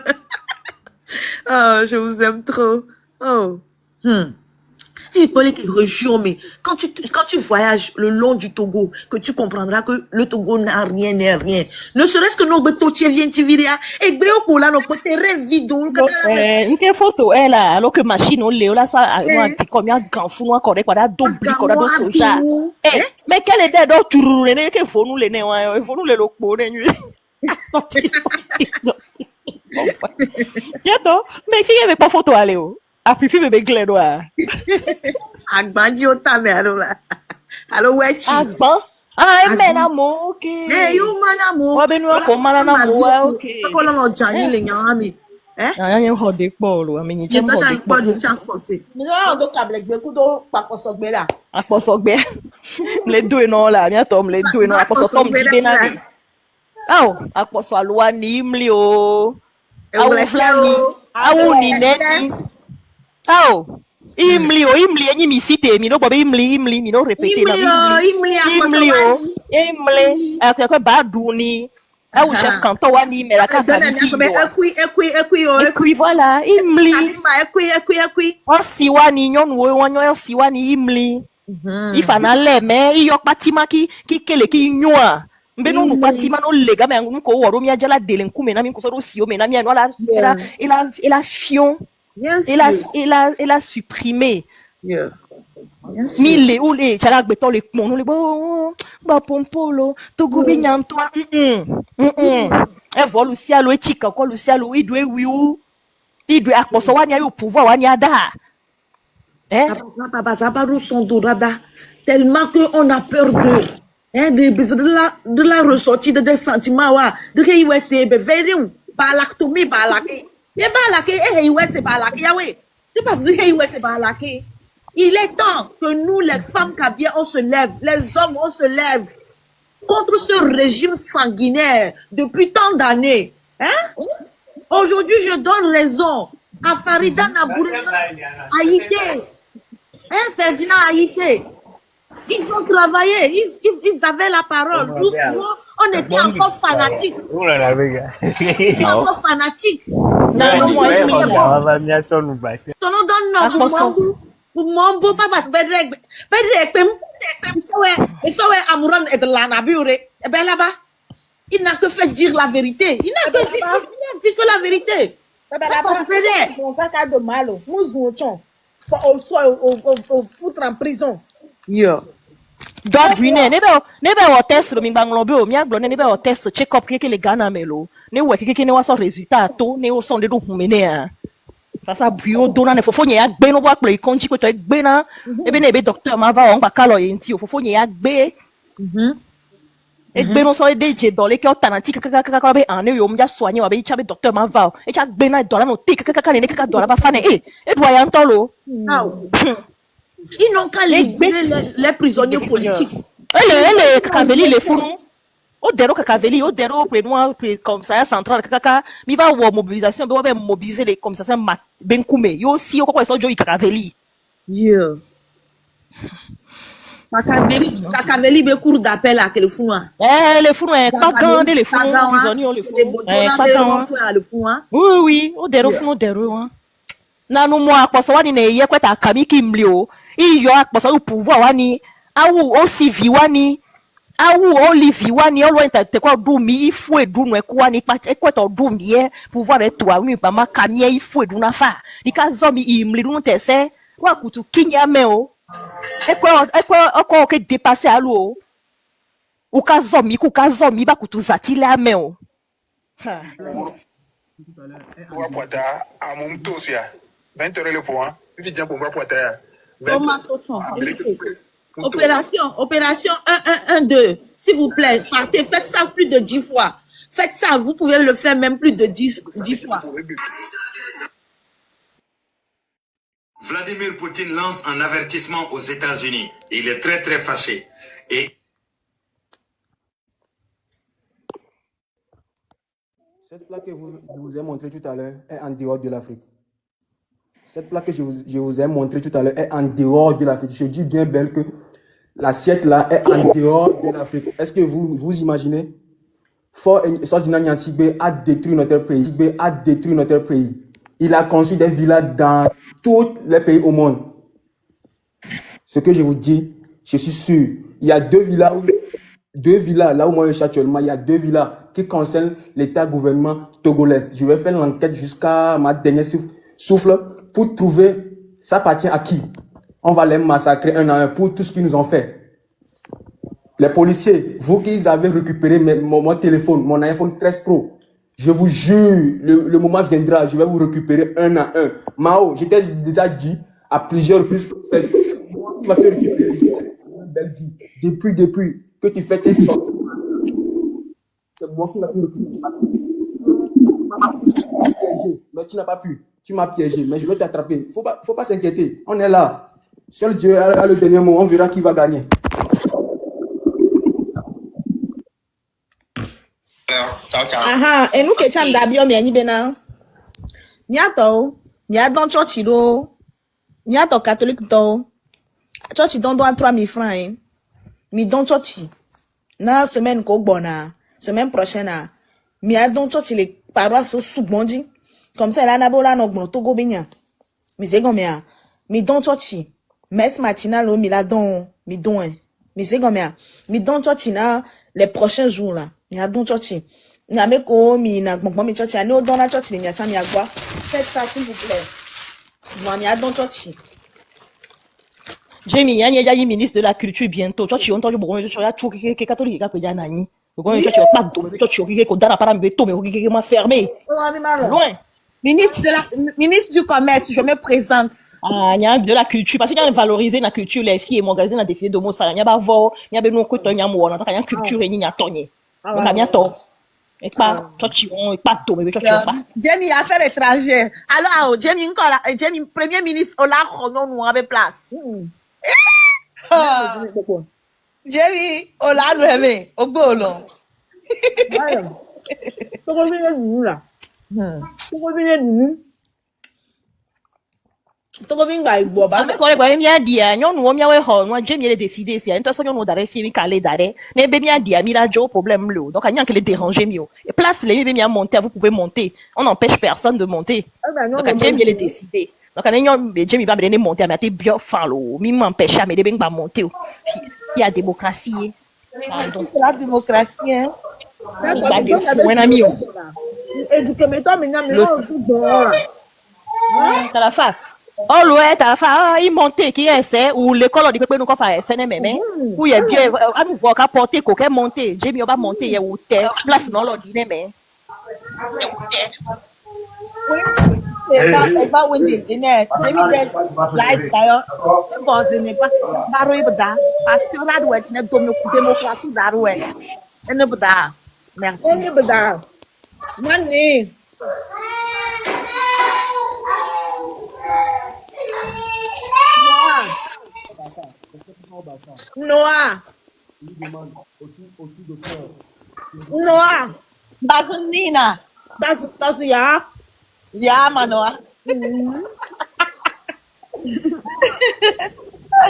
Oh, je vous aime trop. Oh. Il parlait que région, mais quand tu voyages le long du Togo, que tu comprendras que le Togo n'a rien, n'est rien. Ne serait-ce que nos betotiers viennent te virer, et béo pour là, nos potes vidéo. Une photo, elle, alors que machine, on l'a, ça, comme un grand fou, on correct, on a doublé, on a dos soja. Eh, mais quel était d'autre, tu roules, qu'il faut nous les néons, il faut nous les locaux, les nuits. Bientôt, mais qui avait pas photo, allez, oh. A pipi bébé glédois. Agban di ota me là. Allo wechi. Agban? Ah, menamo, ok. Eh, you manamo. Wa benu ko manamo, ok. Ko lo no jani le yan ami. Eh? Ah, yan ho de po lo, ami ni Je jem to ho chan de po po. di chan po se. Mi do do câble gbe ku do paposo gbe là. Aposo gbe. Les deux non là, bientôt les deux non aposo tom di benadi. Ah, aposo alwa ni imli o. Awu flani. Awu ni neti. Oh, imli, enyi mi cité, mi no bobe imli, mi no répéter na imli, akwa baduni, au chef canton wani me la kaka ekui voilà, imli, on siwani nyon wo nyon siwani imli, ifana le me iyo patima ki kele ki nyoa. Mbeno no patima no lega me nko woro mi ajala dele nkume na mi nko so do si o me na mi anu ala ela fion. Il a supprimé. Yeah. Mille ou les chalag beton les pons, les bon, bah pompolo, togo binyantoa, et voilà Lucialo et chica, quoi Lucialo, il doit il doit accorder wanya au pouvoir wanya da. Eh? Papa, ça parle son dorada, tellement qu'on a peur de la ressortie de des sentiments, de réussir, de faire balaktomi balaki. Il est temps que nous, les femmes caviar, on se lève, les hommes, on se lève contre ce régime sanguinaire depuis tant d'années. Hein? Aujourd'hui, je donne raison à Farida Nabourima Haïté. Hein, Ferdinand Haïté. Ils ont travaillé, ils avaient la parole. Nous, on était encore fanatiques. On était encore fanatiques. Non, moi, je me Tono don no Bumombo papa bedrek so we amuran et lana biure e ben là-bas il n'a que fait dire la vérité. Il n'a dit que la vérité. Mon caca de malo. Mouzou chon. Au foutre en prison. Yo. Dog Brune, nebe o test lo mi banglombe o mi aglo nebe o test check up keke le Ghana melo. Ne we keke ne waso résultat to ne o son de do humene a. Fasa bio dona ne fofo nya gbe no bo aklo ikonji ko to gbe na. Ebe na ebe docteur ma va on ba kalo yenti o fofo nya gbe. Egbe no so de je dole ke o tananti kaka be ane yo mja soigner wa be chabe docteur ma va. E cha gbe na dola no te kaka ne kaka dola ba fa ne e doit ya ntolo. Ils n'ont qu'à libérer les prisonniers politiques. Elle Kakaveli les fous. Au dero Kakaveli, au dero prénoir commissariat central kaka mi va avoir mobilisation, on va mobiliser les commissariats Benkume. Yo aussi au quoi ça joue Kakaveli. Yo. Kakaveli be cours d'appel à quel fou. Les fous pas quand les fous prisonniers les fous. Pas le fou. Oui, au dero fou dero. Nanu mo akposo wani na eye kweta kami kimlio iyo akposo u pouvoir wani awu o CV wani awu o livi wani olo ente kwa du mi ifu edu no eku wani pa ekweto du mi e pouvoir etu awi pa ma kami e ifu edu na fa nika zo mi imli nu tese wa kutu kinya me o ekwo ke dépasser alu o u ka zo mi ba kutu zatile ame o Wa poata a mum tosia 20 € le point puis bien pour poata Opération 1-1-1-2. S'il vous plaît, partez, faites ça plus de 10 fois. Faites ça, vous pouvez le faire même plus de 10 fois. Vladimir Poutine lance un avertissement aux États-Unis. Il est très très fâché. Et cette plaque que je vous ai montrée tout à l'heure est en dehors de l'Afrique. Cette plaque que je vous ai montrée tout à l'heure est en dehors de l'Afrique. Je dis bien belle que l'assiette là est en dehors de l'Afrique. Est-ce que vous imaginez? Fort Nyansibé a détruit notre pays. Il a construit des villas dans tous les pays au monde. Ce que je vous dis, je suis sûr, il y a deux villas là où moi je suis actuellement, il y a 2 villas qui concernent l'État-gouvernement togolais. Je vais faire l'enquête jusqu'à ma dernière souffle pour trouver ça appartient à qui. On va les massacrer un à un pour tout ce qu'ils nous ont fait. Les policiers, vous qui avez récupéré mon téléphone, mon iPhone 13 Pro, je vous jure, le moment viendra, je vais vous récupérer un à un. Mao, je t'ai déjà dit à plusieurs reprises, moi qui va te récupérer, belle dit, depuis que tu fais tes sorties. C'est moi qui va te récupérer. Mais tu n'as pas pu. Tu m'as piégé, mais je vais t'attraper. Faut pas s'inquiéter. On est là. Seul Dieu a le dernier mot. On verra qui va gagner. Aha, et nous que tu as d'abord bien ni bena. Niato, don church do. Niato catholique do. Church don 3000 francs hein. Mi don church. Na semaine ko bona. Semaine prochaine a. Mi a don church les paroisses au sous-bondi. Comme ça là na bola no gbono Togo benya. Mi se gomea. Mi don church. Messe matinale mi la don mi don hein. Mi se gomea. Mi don church na les prochains jours là. Mi a don church. Na me ko mi na gbon mi church ani o don na church ni mi acha mi agba. Faites ça s'il vous plaît. Moi mi a don church. Jamie, il y a ministre de la culture bientôt. Tu as entendu beaucoup de choses. Tu as catholique qui a nani. Tu as pas de domaine. Tu as que dans la parole mais tu m'a fermé. Loin. Ministre du commerce, je me présente. Ah, il y a de la culture parce qu'il y a valoriser la culture les filles et magazines a défilé de mots ça. Il y a pas voir, il y a besoin que tu y a moi, on a culture et ni a tonné. Donc ça vient tôt. Et pas tu et pas tout mais tu pas. Jamie affaires étrangères. Alors Jamie encore Jamie premier ministre on l'a renon nous avait place. Jamie on l'a levé au bolon. Tu reviens nous là. Tu reviens nous. Togo Bingba, Boba. Mais quand les gens disent, nous on a ho, nous Jamie les décider si, une façon nous d'aller si mi calé d'aller, les bébés a dit, mi la jo problème là, donc il y a que les déranger mieux. Et place les bébés à monter, vous pouvez monter, on n'empêche personne de monter. Donc Jamie les décider. Donc quand Jamie va me donner monter, mais t'es bien fin là, mi m'empêche mais les bébés va monter. Il y a démocratie. C'est la démocratie, hein. Il va de mon ami. Éduquez-moi, mais non, mais on tout dehors. T'as la fin. Oh ouais, t'as la fin, il monte qui essaie ou l'école on dit que nous qu'on fait essayer même où il y a bien à nous voir qu'à porter qu'aucun monter, Jamie on va monter il y a où t'es place non l'ordinaire mais C'est pas winning, c'est mis des live d'ailleurs. Bon, ce n'est pas baroui bada parce que là doit être une démocratie d'aroué. Et ne bada. Merci. On est bedard. Nani. Noah. Noah. Basanina. Das ja. Ya manoa.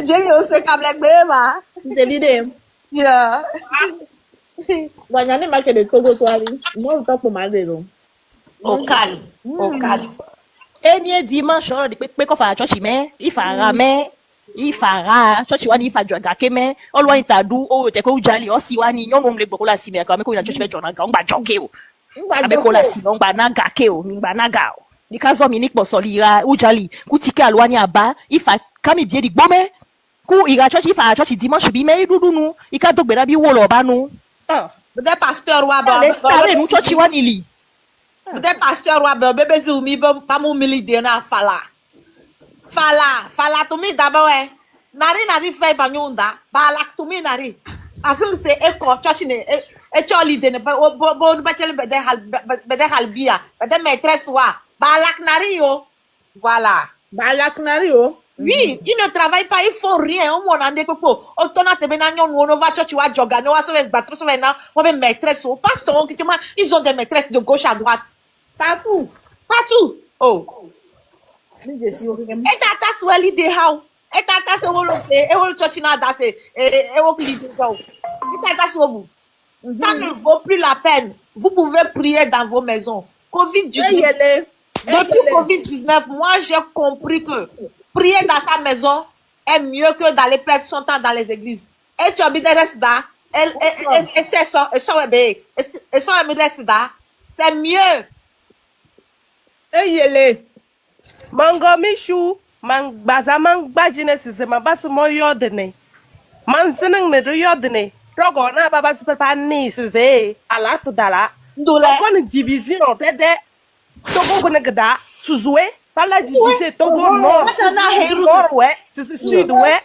Jamie aussi comme les bébés. C'est l'idée. Yeah. Voilà, n'est pas que de Togo toi. Non, pas pour mal de Au calme. Au calme. et bien dimanche on dit que qu'on fait church mais il fera mais il fera church wani il fa joga keme on loin ta dou o te ko jali o si wani nyon mom le boko la si mais quand même ko na church be jona ga on ba joke o abe ko la si on ba na ga ke o mi ba na ga o ni kazo mi ni poso lira o jali ku tike alwani aba il fa kami bie di gbome ku ira church il fa church dimanche bi mais dudu nu il ka dogbera bi wo lo ba nu Peut-être pasteur wa ba. ale nu church wani li Peut-être pasteur wa ba bébé si umi ba mu milide na fala. Fala to mi da ba we. Nari fe ba nyunda. Ba lak to mi nari. Asim se eko church ne e choli de ne bo ba chele be de halbia. Be de maîtresse wa. Ba lak nari yo. Voilà. Balak Nario. Oui, ils ne travaillent pas, ils font rien. On m'en a dit que pour autant te benagnon on va tu vas joga, on va se battre sur maintenant, on va maîtresse au pasteur, ils ont des maîtresses de gauche à droite. Partout. Partout. Oh. Je suis au Et tata sweli de how. Et tata so wolo e wolo church na da se e wo kli de go. Et tata so bu. Ça ne vaut plus la peine. Vous pouvez prier dans vos maisons. Covid-19. Depuis Covid-19, moi j'ai compris que prier dans sa maison est mieux que d'aller perdre son temps dans les églises. Et tu habites là, et c'est ça, et ça c'est mieux. Eyele. Mango Michou, man bazamang bajine sise ma basu mo yodene. Man sineng ne do yodene. Rogo na baba super ni sise ala to dala. Ndole. Kon division tede. Togo ko ne gada suzwe. Par la division Togo nord. Nord ouais, c'est sud ouais.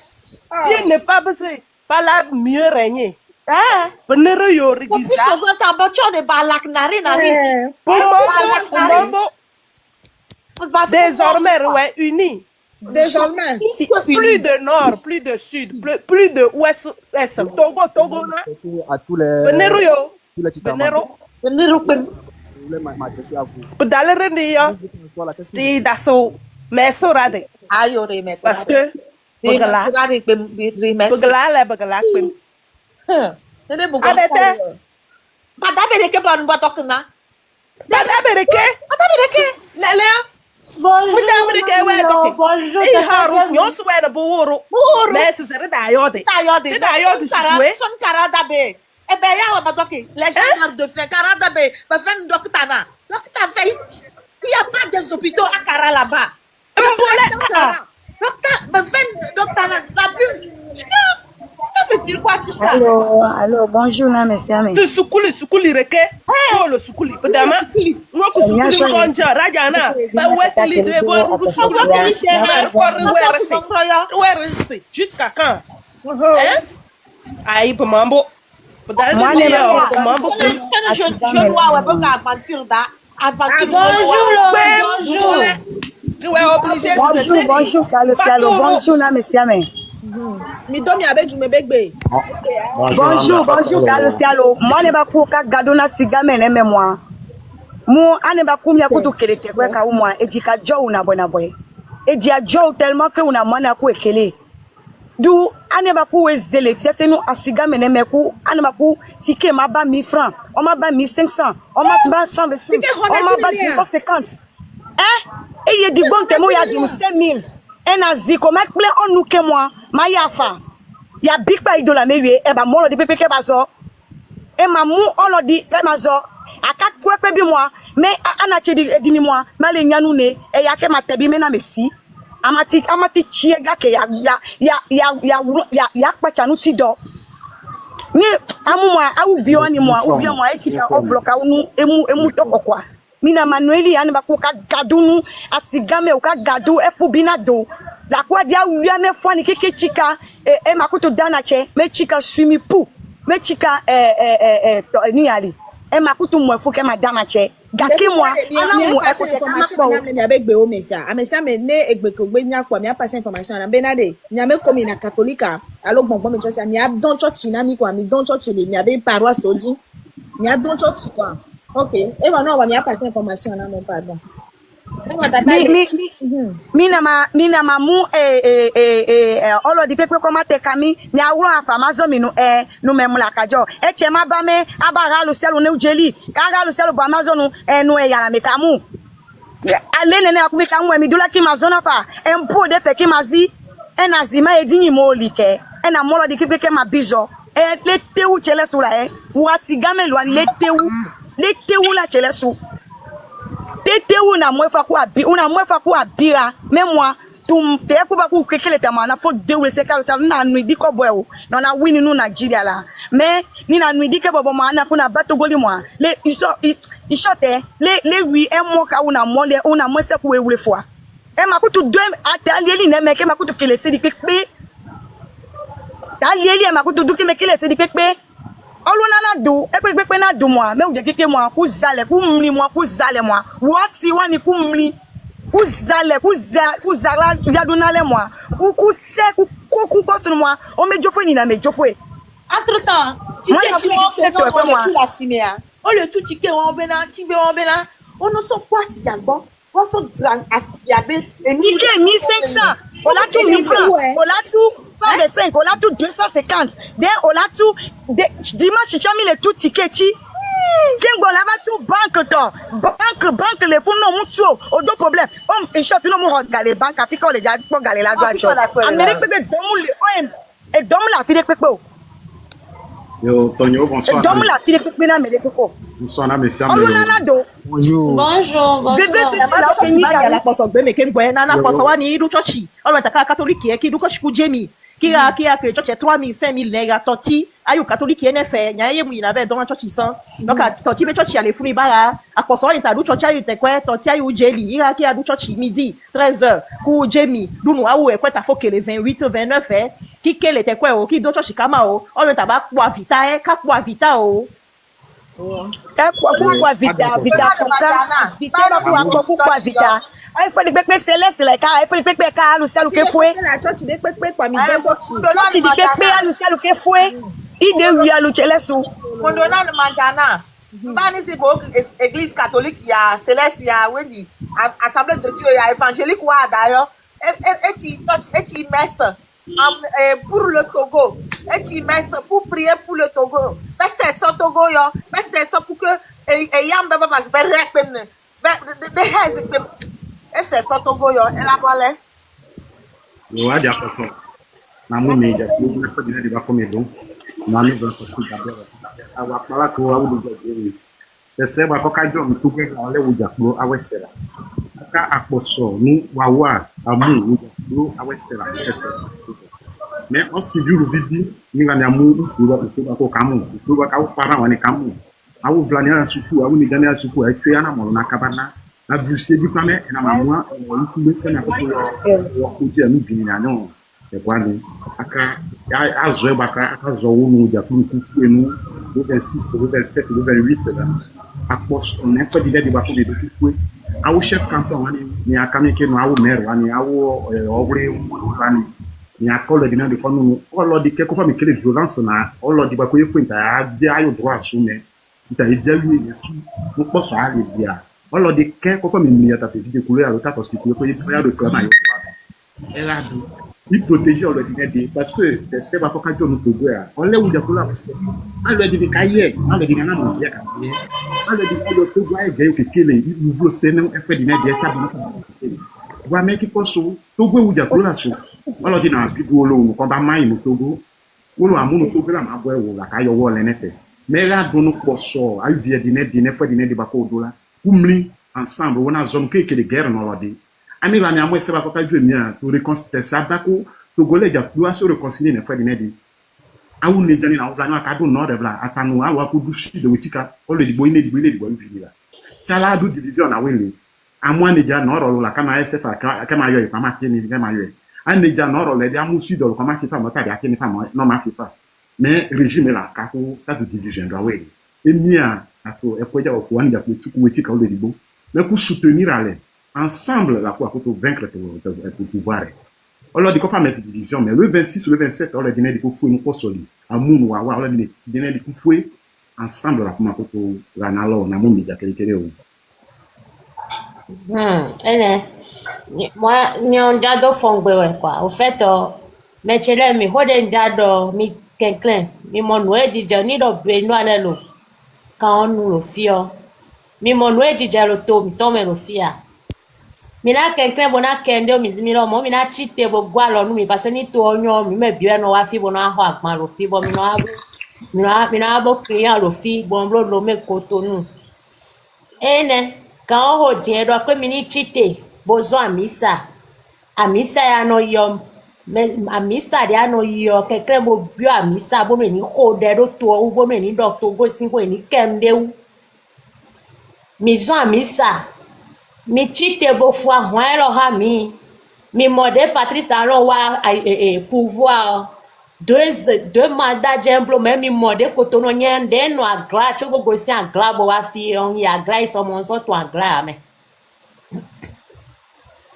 Il n'est pas passé par la mieux régner. Benero yo rigisa. Plus souvent t'as de balak nari nari. Désormais, ouais, unis. Désormais. Plus de nord, plus de sud, plus de ouest, est. Togo, là. À tous les. Benero yo. Tous les titans. Benero ben. Je voulais m'adresser à vous. Pedale rendia. Di daso. Mais sorade. Ayo remet. Parce que. Bagala. Bagala la bagala. Tede bugo. Adete. Badabereke bon botokna. Badabereke. Badabereke. Lele. Bonjour. Bonjour. Et haru yo suwe na buuru. Buuru. Mais c'est ça d'ayode. D'ayode. D'ayode suwe. Son karada be. Eh ben ya wa badoki. Les gens meurent de faim. Karada be. Ba fen doctana. Docteur fait. Il n'y a pas des hôpitaux à Kara là-bas. Docteur, la plus. Que veut-il quoi tout ça? Allô, bonjour, monsieur. Tu soukuli reke. Oh, le soukuli. Pedama. Moi, que soukuli konja. Rajana. Ba weteli de bo. Jusqu'à quand? Hein? Aïe, pour mambo. Moi, je vois un peu qu'aventure da. Bonjour, Carlos. Bonjour, monsieur. Bonjour, Carlos. Moi, ne ba kuka gadona sigame ne mémoire. Mo ane ba kumya kutu keleke kwa ka umwa ejika jo una bona boy. et dia Joe tellement que on a mana ku ekele du aneba ku ezele fiase nous asiga meneme ku aneba ku tike ma ba 1000 francs on m'a ba 1500 on m'a ba 125 on m'a ba 250 et il dit bon temo ya di 5000 et nazi comme ple on nous que moi ma yafa ya big pa idola mewe e ba mo lo di pepe ke ba zo e ma mu olo di e ma zo aka kwepe bi moi mais ana chedi edini moi ma le nyanu ne e ya ke ma tebi me na mesi amati chiega ke ya pachanu tido ni amuma au bioni moi ou bien moi etika ovloka unu emu tokokwa mina manueli ani bakuka gadunu asigame uka gadu efubina do la kwa dia uya me fani keke chika e makuto danache me chika sumi pu me chika ni ali e makuto mo fuke madama che gake moi ana mo e ko information na me avec be o mesa amesa me ne egbeko gbe nya kwa me pass information na benade nya me komi na katolika alo gbongbon me church mi don church na mi kwa mi don church le mi abe paroisse oji mi don church kwa okay e wa no wa mi pass information na mo pardon mina ma mu olo di pepe ko mate kami ni awuro afamazo mi nu memula kajo e che ma ba me abara lu selu ne ujeli ka ga lu selu ba amazonu nu yara me kamu ale nene akumi kamu mi dula ki mazona fa empo de fe ki mazi enazima edini mo like na molo di pepe ke ma bizo le tewu chele sura wa sigame lo le tewu la chele su tete una mwefa ku abira même moi tum te ku ba ku kekele tama na fo de we se ka sa na nu di ko boy o na win nu Nigeria la mais ni na nu di ke bobo ma na ku na bato goli moi le isote le wi e mo ka una mo se ku we fois e ma ku tu do atalieli ne me ke ma ku tu kele se di pepe atalieli ma ku tu du ke me kele se di pepe oluna na do pepe na do moi me uje keke moi ku zale ku mli moi ku zale moi wo si wani ku mli ku zale ku zala ya do na le moi ku se ku ko sun moi o me jofo ni na me jofo entre temps tike ti won ke no mo tu la simea o le tu tike won bena tibe won bena o no so kwa si agbo won so dran asiabe tike 1500 o la tu 1000 francs o la tu 125 on a tout 250 then on a tout dimanche j'ai mis les tout tickets Kengo la va tout banque les fonds non mutuo au deux problèmes on short non mo regarder banque afrique on les déjà pour galer la droite Amérique peut domu le et domu la fille pepe yo Tonyo bonsoir domu la fille pepe na Amérique ko bonsoir na monsieur bonjour la poso gbe me kengo na poso wa ni du church on va ta catholique ki du ko shiku jemi kia que church 3000 5000 nega toti ayo catholique NF nya ye mu ina be don church san donc toti be church ale fumi bara aposo wa ta du church ayo te kwe toti ayo jeli kia du church midi 13h ku jemi du mu awu e kwe ta fokele 28 29 ki kele te kwe o ki do church kama o on ta ba kwa vita ka kwa vita o kwa vita kwa vita ai foi de pepe celeste like ai foi de pepe ka Luciano que foi na church de pepe kwa mi don church de pepe Luciano que foi ide wi alu chelesu mondona no manjana bani si bo église catholique ya celeste ya wedi assemblée de Dieu ya évangélique wa dayo eti church eti messe pour le Togo eti messe pour prier pour le Togo messe so Togo yo messe so pour que yamba ba mas berek de has ese so Togo yo elabole yo adi akoso na mu meja ni na ko dina di ba ko medon na mi ba ko si gabe awa pala ko awu do je ese ba ko ka jo mi to pe na le wuja pro awesera ka akoso ni wawa amu wuja pro awesera ese mais on si du vibi ni ga amu fu ba ko kamu fu ba ka para woni kamu awu vlania suku awu ni gania suku e twa na mo na kabana na bruxé du quand même na maman on peut faire na ko ko ti anu bini na no e kwani aka azo baka aka zo wonu ja ku fu enu 26 27 28 là akos on est pas d'idée de ba ko de fu awu chef canton wani ni akami ke no awu maire wani awu ogre wani ni akolo dina de kono olo di ke ko fa mi kele violence na olo di ba ko yefu nta di ayo droit soume nta e dia lui yesu mo po so ale bia olo di ke ko fa mi ni ata te di kule alo ta to si ko ye ya do ko na yo Elle a dit, il protégeait le dîner parce que les sèvres quand quand nous Togo on les où de couleur on leur dit des cahiers on leur dit qu'on a mangé on leur dit le Togo est gay que il ouvre c'est non fait dîner ça bon ouais mais qui pense Togo où de couleur so on leur dit na bigo lo ko ba mai no Togo wo lo amu no Togo la ma boy wo la ka yo wo le nefe mais là don no poso ay vie dîner fait dîner de ba ko do la umli ensemble on a zone que de guerre no lo dit ami la nyamo se ba ko ka dwe mia to reconstruire ça ba ko Togolais ja doit se réconcilier ne fois dîner dit awu ne jani na uvla ka do no de bla atanu awa ko du shi de wetika o le dibo ine dibo ile dibo vini la chala du division na wele amwa ne ja no ro la kama SF kama yo pa ma tini kama yo an ne ja no ro le dia mu shi do kama FIFA mo ta dia kini fa mo no ma FIFA mais régime la ka ko ta de division do wele e mia ato e ko ja ko wan ja ko tuku wetika o le dibo mais pour soutenir aller ensemble la ko to vaincre ton pouvoir. On leur dit qu'on fait mettre division, mais le 26 ou le 27, on leur dit qu'on faut nous consolider. À mon ou à on leur dit qu'on faut ensemble la comment pour la nalo na mon média qualité ou. Moi, ni on dado fongwe quoi. Au fait, mais chele mi hode dado mi quelqu'un, mi mon ouais di jani do beno alelo. Quand on nous le fio, mi mon ouais di jalo to mi tome le fia. Mina quelqu'un bona kende mi lo mo mina chite bo gwa lo nu mi parce ni to onyo mi me bio no wa fi bo no aho agban lo fi bo mi no abo mina abo client lo fi bo mblo lo me kotonu ene kan ho die do ko mi ni chite bo zo amisa ya no yo me amisa dia no yo quelqu'un bo bio amisa bo no ni ho de do to u bo no ni doctor go sin ho ni kembe u mi zo amisa mi chite bo foi hwan lo ha mi modèle Patrice Talon wa pouvoir deux mandats jemblo même mi modèle kotono nyende no agla chogo go si agla bo wa fi on ya agla iso mon so to agla me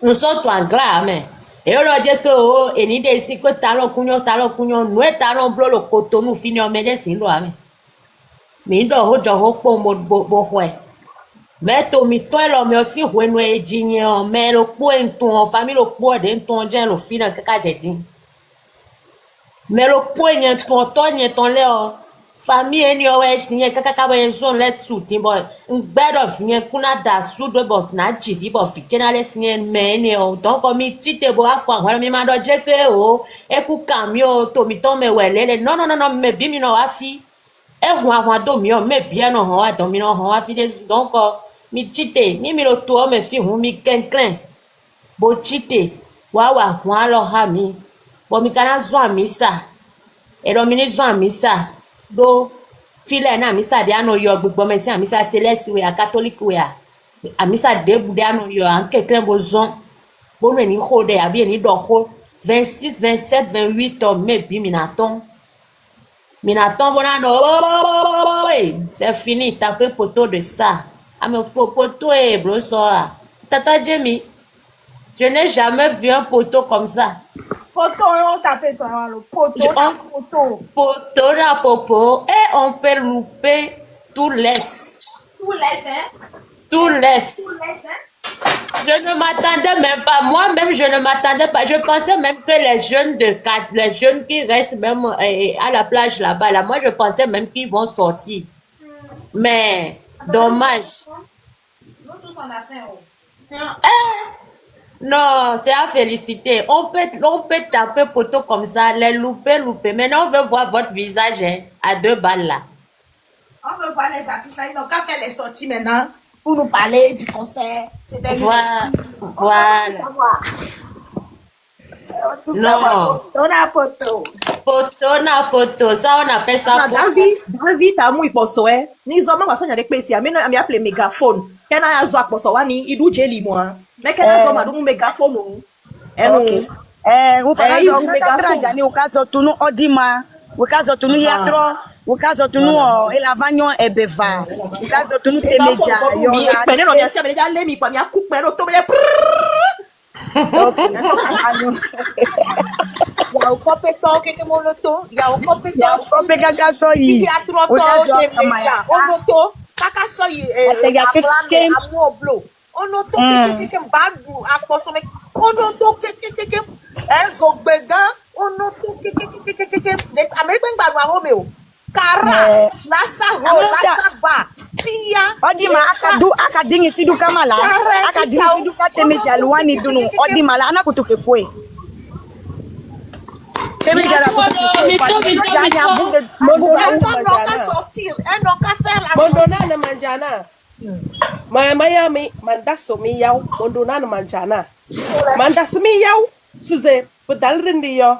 on so to agla me e o lo je ko eni de si ko Talon kunyo no Talon blo lo kotono fini o me de sin lo ame mi do ho jo ho po mo bo hwe mais to mi to lo me osi hwenu ejinye me lo po entun family lo po de entun je lo fi na kaka jedin me lo po yen to yen ton le o famille eni o we sin yen kaka ka we zone let suit bo ngbedo fi yen kuna da su do bo na jivi bo fi general sin yen me ni o donc mi tite bo afwa hwa mi ma do je ke o e ku kami o to mi to me welele no me bi mi no afi e hwa do mi o me bi no ho do mi no ho afi de donc mi chite ni mi lo to me fi hun mi kenkren bo chite wa hwan lo ha mi bo mi kana zo amisa e do mi ni zo amisa do file na amisa de ano yo gbogbo me si amisa celeste we a catholic we a amisa de bu de ano yo an kenkren bo zon bo no ni ho de abi ni do ho 26 27 28 me bi mi na ton bona no c'est fini taper poteau de ça. Ah mais poteau et brosoa. Tata Jamie, je n'ai jamais vu un poteau comme ça. Poteau, on tapait ça, le poteau, poteau. Poteau la popo. Et on peut louper tout laisse. Tout laisse, hein? Tout laisse. Tout laisse, hein? Je ne m'attendais même pas. Moi-même, je ne m'attendais pas. Je pensais même que les jeunes qui restent même à la plage là-bas, là, moi, je pensais même qu'ils vont sortir. Mais, dommage. Nous tous on a fait. Non, c'est à féliciter. On peut taper poteau comme ça, les louper. Maintenant, on veut voir votre visage hein, à 2 balles là. On veut voir les artistes là. Ils n'ont qu'à faire les sorties maintenant. Pour nous parler du concert. Voilà. Non. Poteau na poteau. Ça, on appelle ça David, t'as mou iposo, eh. Ni zoma wa sonya de pesi. Ami appelé mégaphone. Kena ya zo akposo wani, idu jeli moi. Mais kena zoma du mégaphone ou. Ukazo tunu odima. Ukazo tunu yatro. Ukazo tunu elavanyo ebeva. Ukazo tunu temeja. Mi pene no biasi abeja le mi pa mi akup pero to bele. Ya o copeto que moloto, ya o copeto. Ya o cope kaka soyi. Ya troto temeja. Onoto kaka soyi ablame amu oblo. Onoto que badu aposo me. O On auto elles ont besoin. On auto Américain Barwa Romeo. Kara, la sa ho, la sa ba. Pia. Odima akadingi tidu kamala. Akadingi tidu kateme jalwani dunu. Odima la ana kutuke foi. Teme jala kutuke foi. Les femmes n'ont qu'à sortir. Elles n'ont qu'à faire la Mondona na manjana. Miami, mandasomi yao, mondona na manjana. Mandasomi yao, suze, pedal rendio,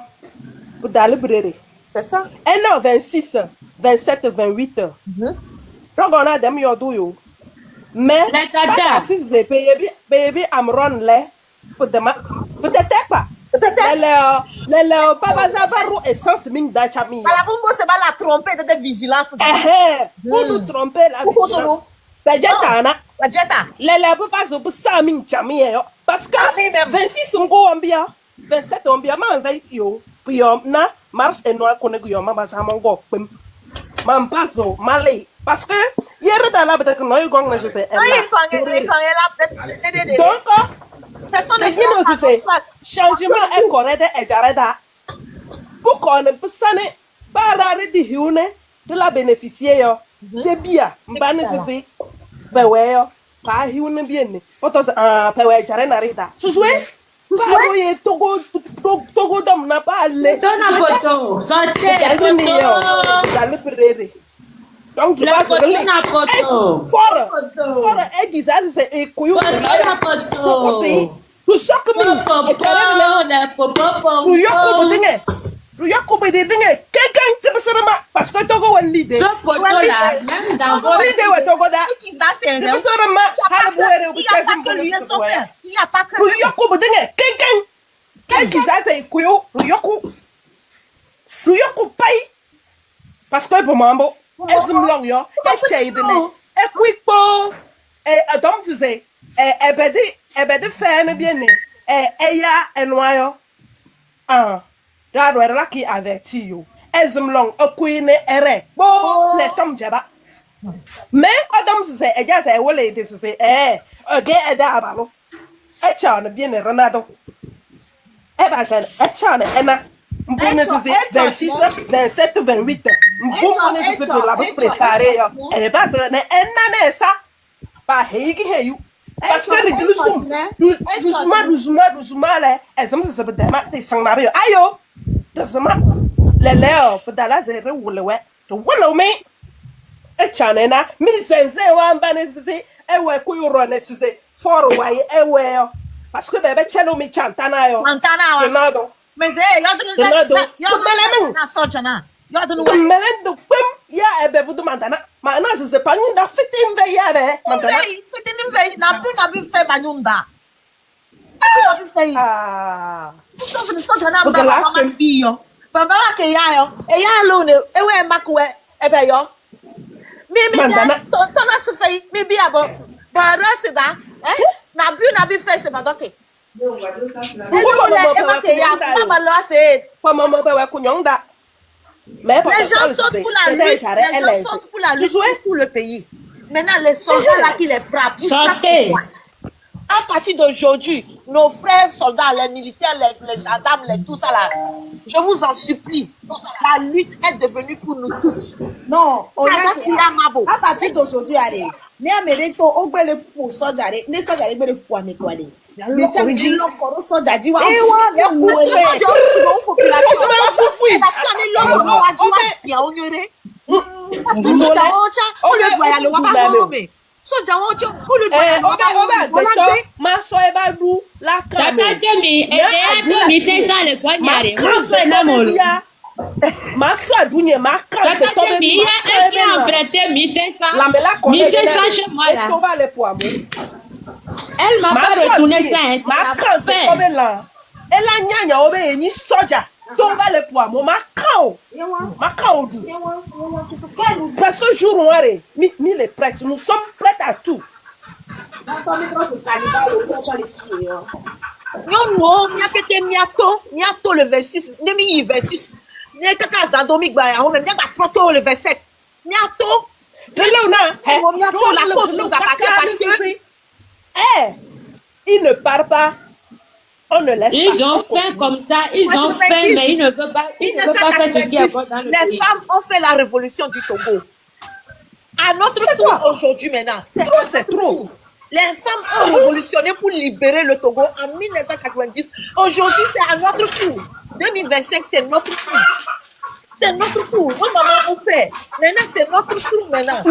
pedal brere. C'est ça? Et non, 26, 27, 28. Donc on a des millions d'euros. Mais, si c'est baby, I'm run là, peut-être pas. Le papa Zabarou essence mine d'achami. La bombe, c'est pas la tromper de vigilance. Pour nous tromper la vigilance. La jetta. Le papa Zabarou ça mine chami. Parce que 26 ngo ambia, 27 ambia, ma 20 yo. Puis na marche et noir connaît que yo mama ça mon go. Mampazo, malé. Parce que hier dans la bête que nous avons je sais. Donc, changement est correct et j'arrête. Pour qu'on ne puisse pas arrêter de la bénéficier de bien. Mbane c'est ben ouais pas hiune bien. Autant ah ben ouais j'arrête n'arrête. Souhait. Souhait Togo dom n'a pas allé. Donne un photo. Sortez. Dans le prairie. Donc, tu vas se relayer. Fort, aiguisage, c'est écouillou. Tu choques moi. Tu yoko bede dingue. Quelqu'un te passera parce que Togo one l'idée. Togo là, même dans votre idée ouais Togo là. Qui ça c'est vrai. Il y a pas que tu yoko bede dingue. Quelqu'un aiguisage c'est écouillou. Tu yoko paye parce que pour moi Ezimlong yo, echaidene, equipo, donc tu sais, ebedi faire bien ne, eya enwayo, rado era qui averti yo, Ezimlong, okuine ere, bo, le tom jaba. Mais, adam tu sais, eja se wole ite tu sais, oge eda abalo, echane bien ne renado, eba se, echane ena. Mbone sisi 26, 27, 28. Mbone sisi pour la préparer. Elle va se ne enna ça. Pas heiki heyu. Parce que doucement là. Elle se se dema de sang ma bio. Ayo. Doucement. Le leo pedala zere wole we. To wole me. E chanena 1500 wa mbane sisi ewe kuyuro ne sisi for wa ewe. Parce que bébé chelo mi chantana yo. Chantana wa. Mais c'est na sojana. Yo do no melendo pem ya ebe budu mantana. Ma na se pa nyunda fitim ve ya be mantana. Fitim ve na bu fe banyunda. Na bu fe. So sojana ba ma biyo. Baba ke ya yo. E ya lo ne e we makwe ebe yo. Mi tona se fe mi bi abo. Ba rasida na bu fe se badote. Les gens sortent pour la lutte, les gens sortent pour la lutte pour tout le pays. Maintenant, les soldats là qui les frappent. À partir d'aujourd'hui, nos frères soldats, les militaires, les gendarmes, tout ça là, je vous en supplie, la lutte est devenue pour nous tous. Non, à partir d'aujourd'hui, allez. Ne amere to ogbe le fo soja re ne soja re gbe le fo ame ko ale me se mi lo ko soja ji wa e wo le soja o population la ni lo ko wa ji wa fi a onyore parce que soja o cha o le gba ya le wa ba ho me soja o cha o le gba ya le wa ba ho ma so e ba du la ka me tata jemi e to mi 500 le kwa nyare mo so na mo ma soeur dougne ma carte de tomber il y a un qui a emprunté 1500 1500 chez moi là elle m'a pas retourné ça ma carte de tomber là elle a nyanya obe ni soja tomba le poids mo ma kao du parce que jour noir mi les prêtres nous sommes prêts à tout non miato le 26 demi 26 ne kaka zadomi gba ya homme ne ba troto le 27 miato miato la cause nous appartient parce que il ne part pas on ne laisse pas. Ils ont fait comme ça, ils ont fait, mais ils ne veulent pas, ils ne veulent pas faire ce qui est bon dans le les pays. femmes ont fait la révolution du Togo. À notre tour aujourd'hui maintenant, c'est trop. Les femmes ont révolutionné pour libérer le Togo en 1990. Aujourd'hui, c'est à notre tour. 2025, c'est notre tour. C'est notre tour. Nos mamans ont fait. Maintenant, c'est notre tour maintenant.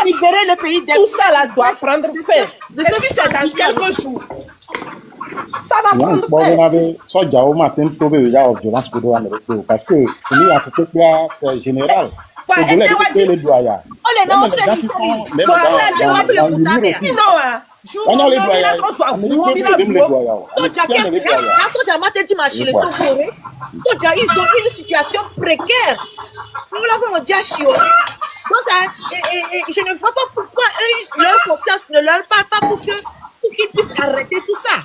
Libérer le pays des... Tout ça là doit prendre fin. Et puis c'est dans quelques jours. Ça va prendre fin. Bon, on avait soja au matin, trouvé il y a violence pour nous Américains parce que il y a fait que c'est général. Ouais, Et les doyens. Oh, les noms, c'est qui sinon, on les doyens. Ils ont une situation précaire. Nous l'avons dit à Chio. Donc, je ne vois pas pourquoi leur conscience ne leur parle pas pour qu'ils puissent arrêter tout ça.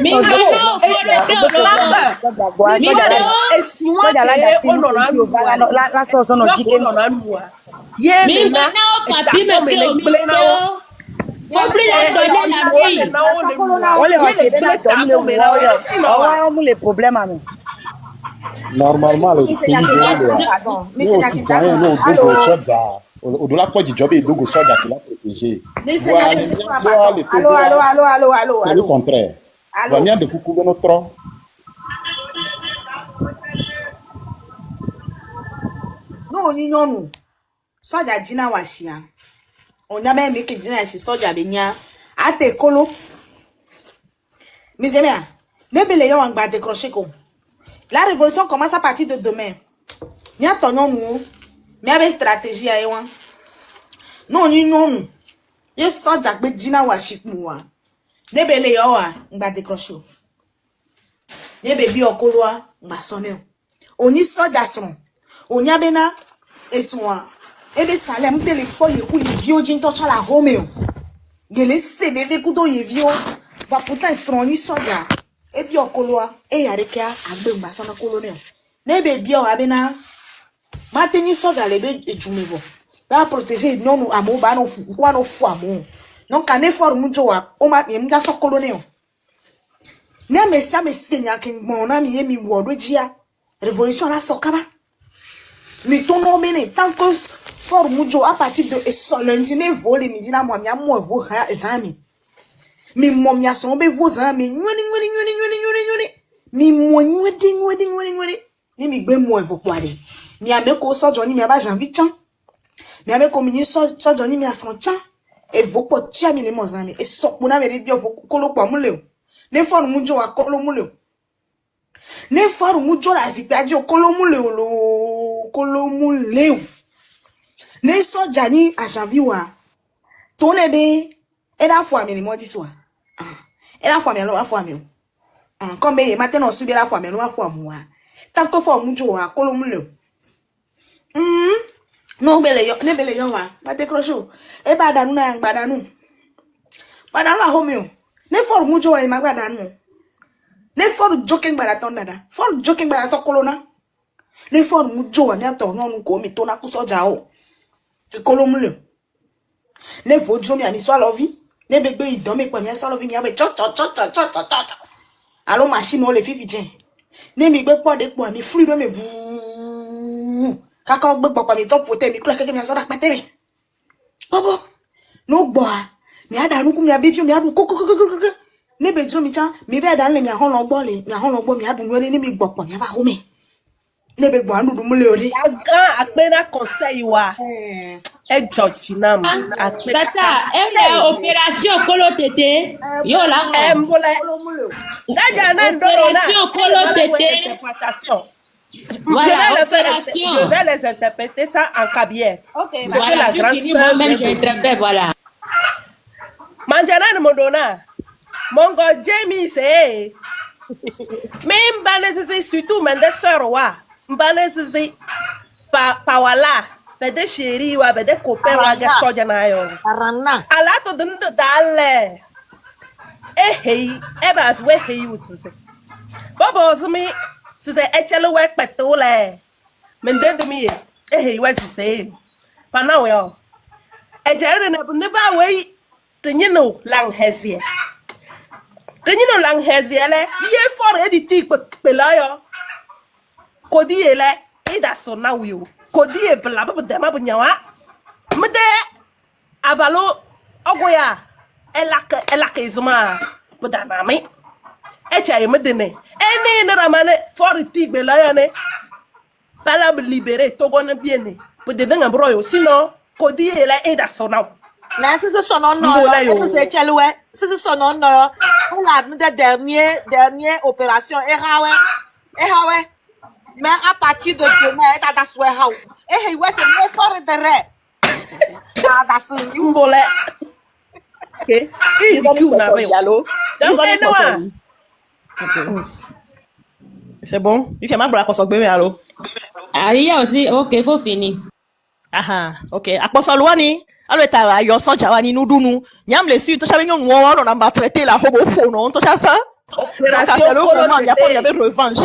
Mais normalement, les citoyens, au-delà quoi du job, et donc au soldat qui l'a protégé. Allô. C'est le contraire. Voilà, de vous couper notre tronc. No, nous. Soja jina washia. On a même que jina shi soja benya. Ate kolo. Mes amis, ne bele yo angba décrocher ko. La révolution commence à partir de demain. Nya tonon nous. Mais avec stratégie à ewan. Non, nous. Ye soja gbe jina washik muwa. Ne bele yo wa ngba décrocher. Ne bebi okolo wa ngba sonne. Oni soja son. Onya bena eswa ebe salem tele po ye ku ye vio jin to chala home gele se bebe ku do ye vio va puta esron ni soja ebi okoloa e yare kia agbe ngba so na kolonel na ebe bi o abena mateni soja lebe ejumevo ba protéger non amo ba no wa no fu amo non ka ne for mujo wa o ma mi nga so kolonel na me sa me senya kin gbon na mi ye mi wodo jia révolution la sokaba. Mais ton nom est tant que fort mujo à partir de lundi ne vole midi na moi mo vo ha examen. Mi mom ya son be vo examen nwani mi mo nwadi ni mi gbe mo vo kwade. Mi ame ko sojo ni mi aba janvi chan. Mi ame ko mini sojo ni mi asan chan. E vo po tia mi le mo examen e so po na me bi vo kolo po mule. Ne fort mujo akolo mule. Ne faru mujo la zipaji okolomule ne soja ni ajanviwa tonebe era fo ami ni mo diswa era fo ami lo fo ami comme be matin on subira fo ami lo fo amuwa tant que fo mujo wa kolomule no bele yo ne bele yo wa ba décrocher e ba danu na gbadanu badanu a homeo ne faru mujo wa ma gbadanu. Ne for joking bara tondada. For joking bara sokolona. Ne for mujo wa miato non ko mi tona ku soja o. E kolomule. Ne vodjo mi ami swallow vi. Ne begbe idon me pa mi swallow vi mi abe cho. Allo machine o le fifi jen. Ne mi gbe po de po mi free do me bu. Kaka gbe po pa mi top pote mi kula keke mi asora pete mi. Bobo. No gbo a. Mi ada nu ku mi abi fi mi adu kokoko. Ne be jo mi chan mi be dan le mi ahon logbo mi adun were ni mi gbopo mi ava home ne be gbo andudu mule ori aga apena conseil wa e George nam tata elle opération kolo tete yo la mbole ngaja na ndoro na opération kolo tete voilà, je vais les interpréter ça en cabière. Ok, voilà, la grande sœur même j'interprète, voilà. Manjana ni mondona. Mongo Jamie c'est même banese surtout mende sœur wa banese pa wala bede chéri wa bede copain wa ga soja na yo arana ala to dun do dale hey e bas we hey usise bobo sumi sise echelo we peto le mende de mi hey wa sise pa na we o e jere ne ba we tenyino lang hesie Renyino lang heziele. Ye for editi pelayo. Kodi ele. Ida sona wiyo. Kodi e blaba budema bunyawa. Mede. Abalo. Ogoya. Elake izuma. Budanami. Echa yemedene. Ene ramane for editi pelayo ne. Pala libéré Togo ne bien. Budena ngabroyo. Sinon. Kodi ele ida sona. Là, c'est son nom, c'est Cheloué. C'est son nom, la dernière opération. Et mais à partir de demain, elle a souhait. Et ouais, c'est mieux fort de rêve. Ah, that's you. Mbole. Ok. Easy Q na yalo. C'est bon. Il fait ma blague pour s'occuper alors. Ah, il y a aussi, ok, faut finir. Aha, ok. Akposo luani. Alors ta yo so jawani nudunu. Nyam le su to chabe nyon wo no na maltraiter la hobo fo no. To cha ça. Opération il y a pas de revanche.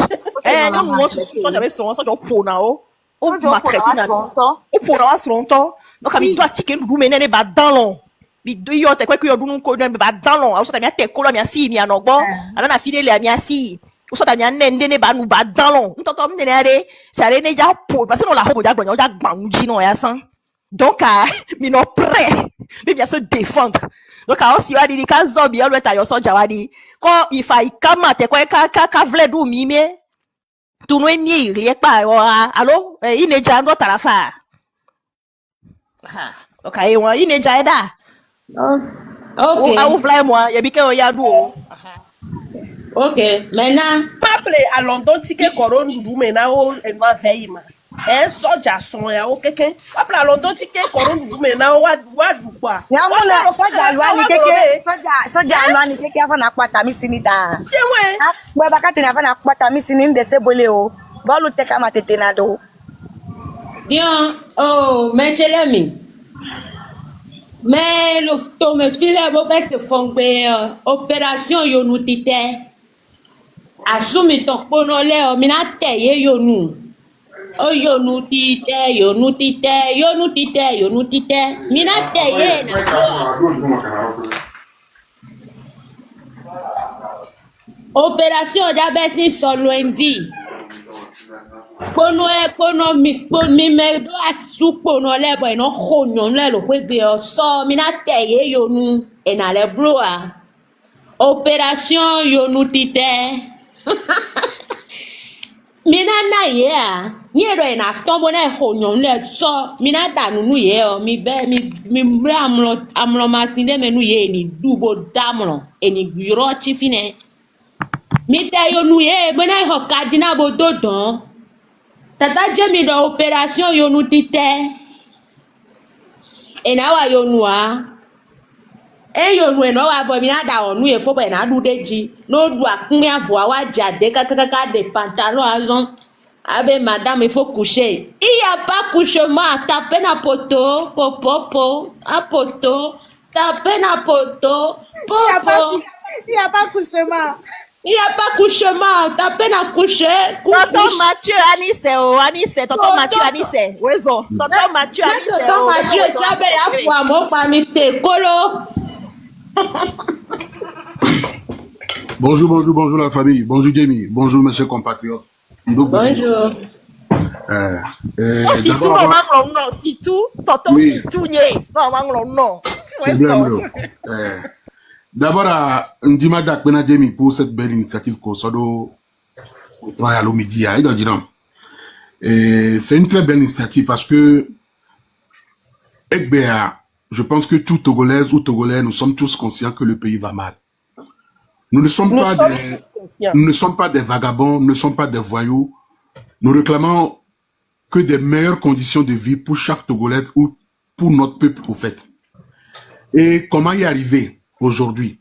Nyon wo so j'avais son so jo po na o. O maltraiter na. O po na wa longtemps. Donc ami doit ticket ndu menene ba dans long. Bi do yo te kwa ku yo dunu ko na ba dans long. O so ta mi te ko lo mi asi mi anogbo. Ana na file le mi asi. O so ta mi nende ne ba nu ba dans long. Ntoto mi ne ade. Chale ne ja po parce que no la hobo ja gbanyo ja gbanji no ya san. Donc, ils sont prêts, mais bien se défendre. Donc, si on a dit que zombie, on doit être sur Jawadi. Quand il faut kamate, quand vle du mime, tout nous est mieux, il est pas, alors, il n'est déjà pas à la fin. Ok, il n'est déjà là. Ok. Ah, ouvre moi, il y a bien qu'il y a d'eau. Ok, maintenant. M'appeler à London, ticket couronne, vous maintenant, elle m'a veillé. Soja son ya o keke apla London ticket couronne vous maintenant wa du quoi Nyamule soja alwani keke afana kwata misini ta. Yewe. Bwe bakati na afana kwata misini ndese bole o. Bolu teka matete na do. Dion, oh, mais Chelemi. Mais le tome file bo be se fongbe opération yonutite. Asumi ton ponole o mina teye yonu. Oh, yonutite. Mina teye na. Opération d'abesi solundi. Pono mi me do asu pono le bo no khonyon le lo kwege o so mina teye yonu ena le bloa. Opération yonutite. Mina na ye a ni ero ena tombo na honyon le so mina danu nu ye o mi bra amlo masinde menu ye ni dubo damlo eni gbiro chi fine mi te yo nu ye bena ho kadina bo dodon tata je mi do opération yo nu tite ena wa yo nu a yo nu eno wa bo mi na da onu ye fo bo na du deji no du akunmi avo wa jade kakaka de pantalon azon. Ah ben madame, il faut coucher. Il n'y a pas couchement. Tapez na poto. Popo. A poto. Tapez na poto. Popo. Il n'y a pas couchement. Il n'y a pas couchement. Tapez na coucher. Tonton Mathieu Anisse. Tonton Mathieu Anisse. Wezo. Tonton Mathieu Anisse. Tonton Mathieu, ça va y avoir mon parmi tes colo. Bonjour la famille. Bonjour Jamie. Bonjour mes chers compatriotes. Bonjour. Si tout, non. Si tout, tonton, si tout, non. D'abord, Ndima Dakbena Jamie pour cette belle initiative qu'on s'est à l'Omidi. C'est une très belle initiative parce que, je pense que tout Togolais ou Togolais, nous sommes tous conscients que le pays va mal. Nous ne sommes pas des vagabonds, nous ne sommes pas des voyous. Nous réclamons que des meilleures conditions de vie pour chaque Togolais ou pour notre peuple, au fait. Et comment y arriver aujourd'hui?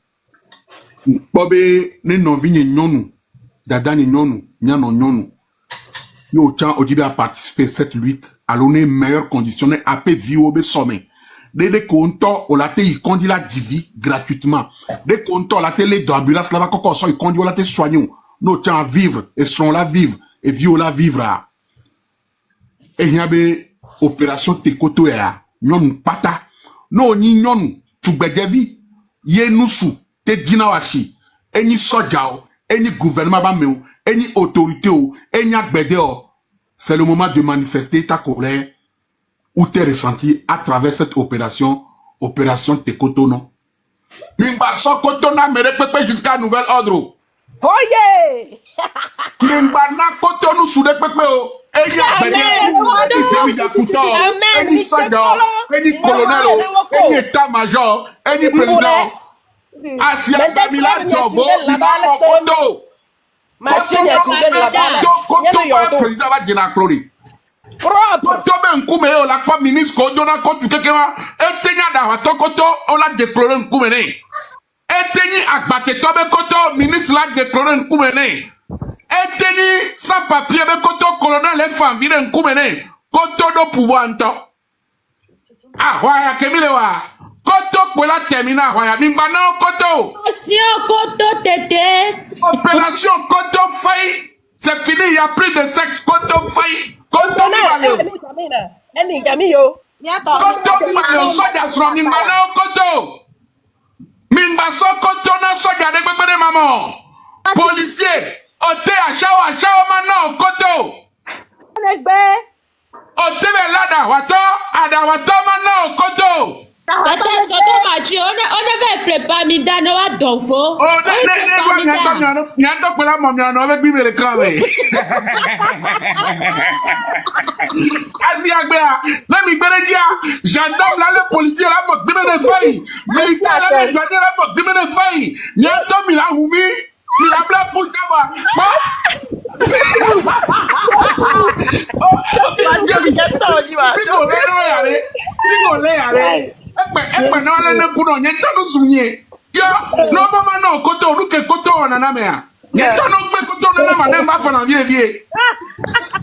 Bobe, ne non vigne nyonu, dada ni nyonu, nyano nyonu. Yo tient au début à participer à cette lutte, à l'onner meilleures conditions, à paix vie au sommet. Dès qu'on on la télé, qu'on dit la divi gratuitement. Dès qu'on la télé d'ambulance, là-bas, qu'on soit, qu'on dit la télé soignons. Nous tiens à vivre, et sont là vivre, et viola vivre. Et il y a des opérations tekoto ya, nyon pata. Non, ni nyon, tu bedevi, ye nusu, te dinawashi. any soja, any gouvernement bameo, any autorité, any agbedeo. C'est le moment de manifester ta colère ou tes ressentis à travers cette opération Tekotono. Mimba so kotona mere pepe jusqu'à nouvel ordre. Oye! Mimba na kotonu sous les pepe o. Eya any soldat, any colonel, any état-major, any président. Asia Gamila Tobo, Mimba Koto. Koto président va gena chlorine. Koto ben nkume o la kwa ministre ko jona kotu kekema etenya da wato koto o la déclarer nkume ne. Eteni agbate tobe koto ministre la déclarer nkume ne. Eteni sans papier be koto colonel les femmes vire nkume ne. Koto do pouvoir nto. Ah waya kemile wa. Koto kwela termina waya mimba na koto. Opération Koto Tété. Opération Koto failli. C'est fini, il n'y a plus de sexe. Koto failli. Koto Mibaleo. Koto Mibaleo. Soja sera Mimbana Koto. Mimbaso Koto na soja de bébé maman. Policier. Ote achao mano Koto. Ote velada wato. Adawato mano Koto. Attends, Mathieu, on avait préparé Midano à Donfo. Oh, Nyanto Pela Mamiano avec Bibi le Cravé. Asiagbea, la mi beredia, gendarme là, le policier là, mon Bibi de faille. Militaire là, le douanier là, mon Bibi de faille. Nyanto Mila Oumi, Mila Bla Poutava. Ekpe na wale ne kuno nyeta no sumye yo no mama no koto ruke koto na na mea nyeta no gbe koto na na ma dem ba fana vie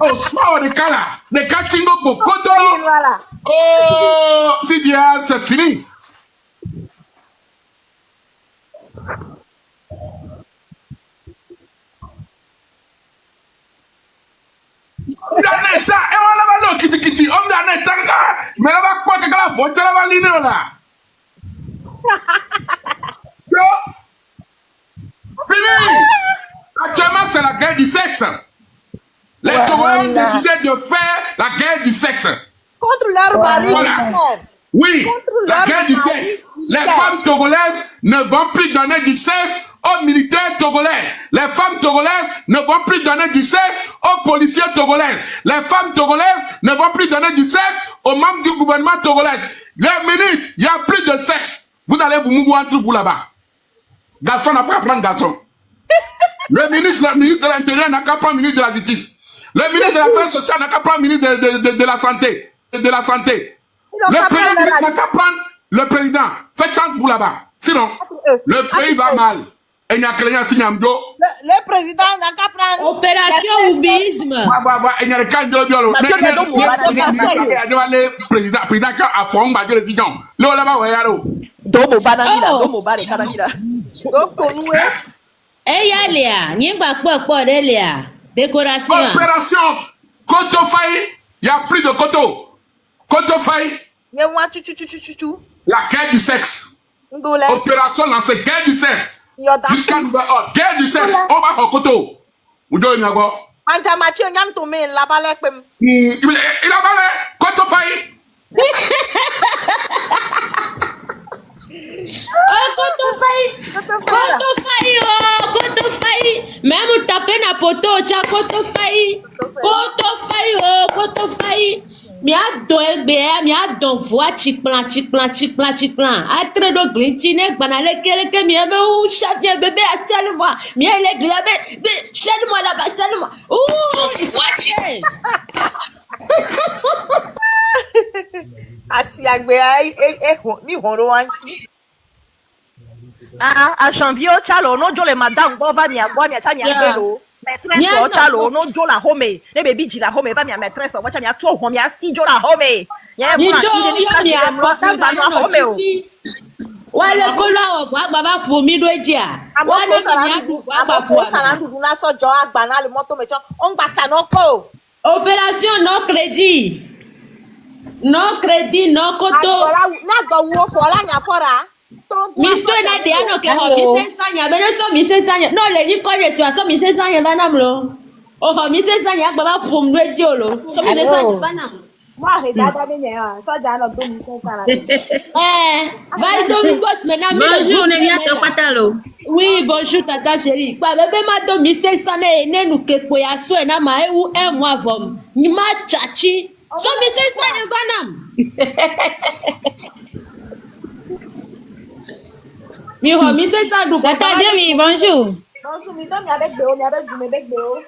oh small de kala de kachingo ko koto oh fidia c'est fini Daneta, e wala ba lo kiti om daneta ka me la ba kwa ka la vote la ba line la yo fini actuellement c'est la guerre du sexe les Togolais ont décidé de faire la guerre du sexe contre leur mari. Voilà. Oui, la guerre du sexe. Les femmes togolaises ne vont plus donner du sexe aux militaires togolais. Les femmes togolaises ne vont plus donner du sexe aux policiers togolais. Les femmes togolaises ne vont plus donner du sexe aux membres du gouvernement togolais. Les ministres, il n'y a plus de sexe. Vous allez vous mouvoir entre vous là-bas. Garçon n'a pas à prendre garçon. Le ministre de l'Intérieur n'a qu'à prendre ministre de la Justice. Le ministre de l'Affaires sociales n'a qu'à prendre ministre de la Santé. De la Santé. Le président n'a qu'à prendre le président. Faites chance vous là-bas. Sinon, le pays va mal. Et il y a quelqu'un qui a le président n'a qu'à prendre. Opération Oubisme. Il y a quelqu'un qui a président qui a fond, bah, le président. Là, là-bas, ouais, allô. Domo banamila, domo bare kanamila. Eh, Yalia, Nyemba quoi, Léa. Décoration. Opération Koto Faye. Il n'y a plus de Koto. Koto Faye. La guerre du sexe. Opération lancée, guerre du sexe. Jusqu'à nouvel ordre. Guerre du sexe. On va au Koto. Où doit il y avoir? Il a balé. Il a balé. Koto Faye. Oh, Koto Faye. Même taper na poto, tcha Koto Faye. Koto Faye. Mi a don egbe, mi a don voix chikplan. Atre do glintine, banale keleke mi ebe ou chavien bébé accelle-moi. Mi a le glabe, chaîne-moi là-bas, chaîne-moi. Ouh, voix chik. Asiagbe, mi horo anti. À janvier, chalo, no jole madame, bova mi agwa mi acha mi agelo. Maîtresse, oh chalo, no jola home. Ne baby jila home, va mi maîtresse, oh wacha mi ato home, mi asi jola home. Ya mi wale kola of agbaba fu mi doja. Wale mi adu agba fu sarandu na sojo agba na le moto mecho. On gba sanoko. Opération non crédit. Non crédit, non koto. Na go wo ko la nya fora. Misto na de ano ke ho mi se sanya be no so mi se sanya no le ni ko je so mi se sanya ba nam lo. O ho mi se sanya gba ba pum do eji o lo. So mi se sanya ba nam. Moi, regarde à mes ça j'ai un autre 2500 là. Va do mi boss me na mi. Bonjour, on est bien sur Patalo. Oui, bonjour tata chérie. Pa bebe ma do mi se sana e ne nu ke po ya so e na ma e wu e mo avom. Ni ma chachi. So mi se sanya ba nam. Mi ho mi se sa du Tata Jamie, bonjour. Bonjour, mi donne avec Béo, mi avec Jumé avec Béo.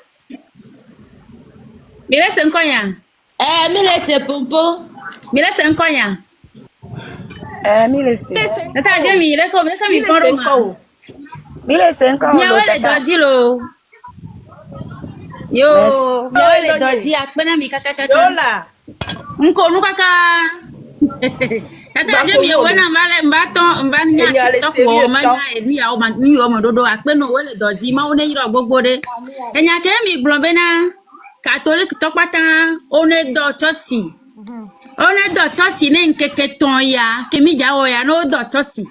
Mi laisse un cognac. Mi laisse pompo. Mi laisse un cognac. Mi laisse. Tata Jamie, leko mi poro. Mi laisse encore. Mi awele dodi lo. Yo, mi awele dodi akpena mi kakaka. Yola. Nko nukaka. Tata Jamie wena mbale mbaton mbanya TikTok manya edu ya o ma ni o mo dodo akpena wele dodi ma one yiro gbogbo de. Enya ke mi glombe na Catholique topata one do choti. One do choti ne nkeke ton ya ke mi jawo ya no do choti.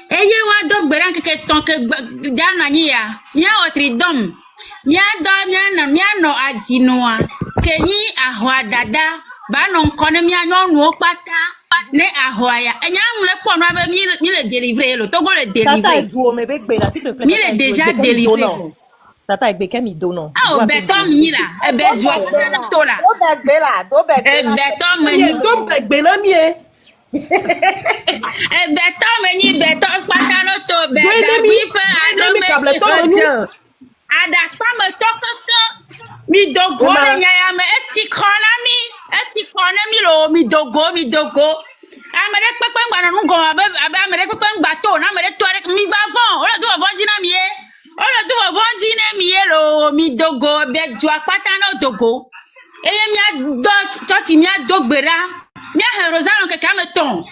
Eye wa do gbera nkeke ton ke jana ni ya. Nya otridom. Nya no adinoa. Kenyi ahwa dada ba no nkone mi anyonu opata ne ahwa ya. Enya mle ponu abe mi le délivrer lo. Togo le délivrer. Tata Edouo me beg bela s'il te plaît. Mi le déjà délivré. Tata Egbe kemi dono. Ah o beton mi la. E be jo to la. Do beg bela, do beg bela. E beton me ni Do beg bela mi e. E beton me ni beton pata no to be da bi fe ado me. Ada pa me to mi dogo le nya me etikona mi lo mi dogo. Amere pepe ngba na ngo abe amere pepe ngba to na amere to mi gba fon. O le to fon ti na mi e. O le to fon ti na mi e lo mi dogo be ju apata no dogo. Eye mi a do choti mi a dogbera. Mi a herozano ke ka me ton.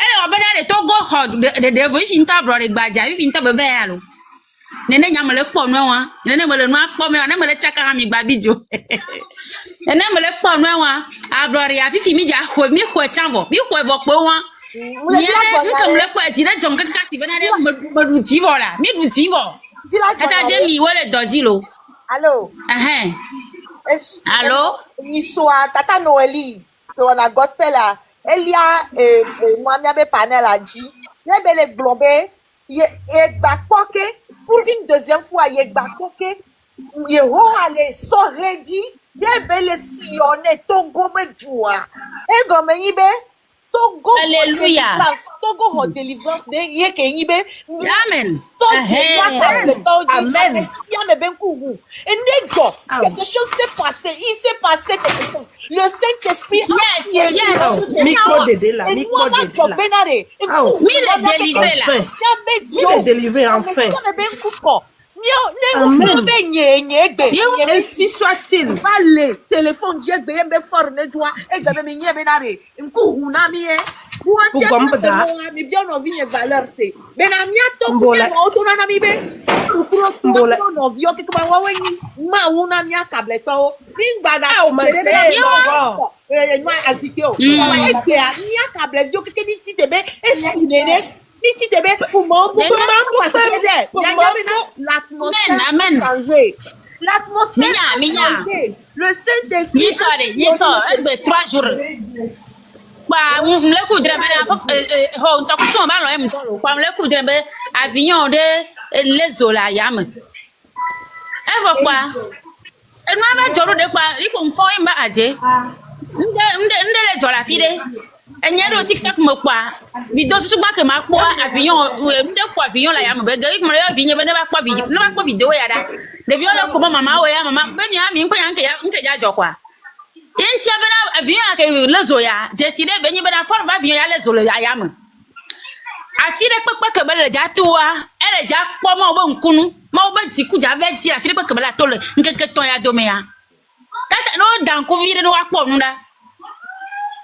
Ele obeda de to go hod de devil if inta bro de gbaja if inta be ve alo. Nene nyamele po no wa. Nene mele no akpo me na mele chaka ha mi gba bijo. Nene mele po no wa. Abrori afifi mi ja ho mi ho chanvo. Mi ho evo pe wa. Yene nka mele po ti na jonga ka ti bena de mo ti vola. Mi du ti vo. Tata Jamie wele doji lo. Allô? Allô? Niswa Tata Noeli, on a gospel là. Elle y a moi mi abe panel a dit. Ye bele glombe, ye bakpoke pour une deuxième fois ye bakpoke. Ye ho ale so ready. Ye bele sillonner Togo me joie. E gomme yibe Togo. Alléluia. Togo ho délivrance de ye ke yibe. Amen. Amen. Quelque chose s'est passé. Il s'est passé quelque chose. Le Saint-Esprit a siégé. Micro de là. Micro de là. Mi le délivré là. Mi le délivré enfin. Ainsi soit-il. Allez, téléphone Dieu be fort ne joie et gabe mi nye benare. Nku hunami e. Ugomba. Mi bien no vie valeur c'est. Benamia to ko auto na mi be. Mbola no vio ki ko wa weni. Ma una mi akable to. Ringba da o ma se bobo. No afikio. Wa eke a mi akable vio ke bi ti tebe e sinene. Ni ti tebe pour mon l'atmosphère changé. L'atmosphère a changé. Le Saint-Esprit. Ni sore 3 jours. Ba mle ku drebe na ho nta ku so ba lo em to kwa mle ku drebe avion de lezola yam. E vo kwa. Enu aba joro de kwa iko mfo imba aje. Nde le jola fide. Enye do TikTok mo kwa video susu gba ke ma po avion nde kwa avion la ya mo be ge mo le avion be ne ba kwa video ya da de video le ko mama we ya mama be ni ami nko ya nke ja jo kwa inti abena avion ke lezo ya jesi de be ni be na for ba avion ya lezo ya ya mo afire pepe ke be le ja tuwa ele ja po mo bo nkunu mo be tiku ja ve ti afire pepe ke be la to le nke ton ya do me ya tata no dan ko vire no wa po nda.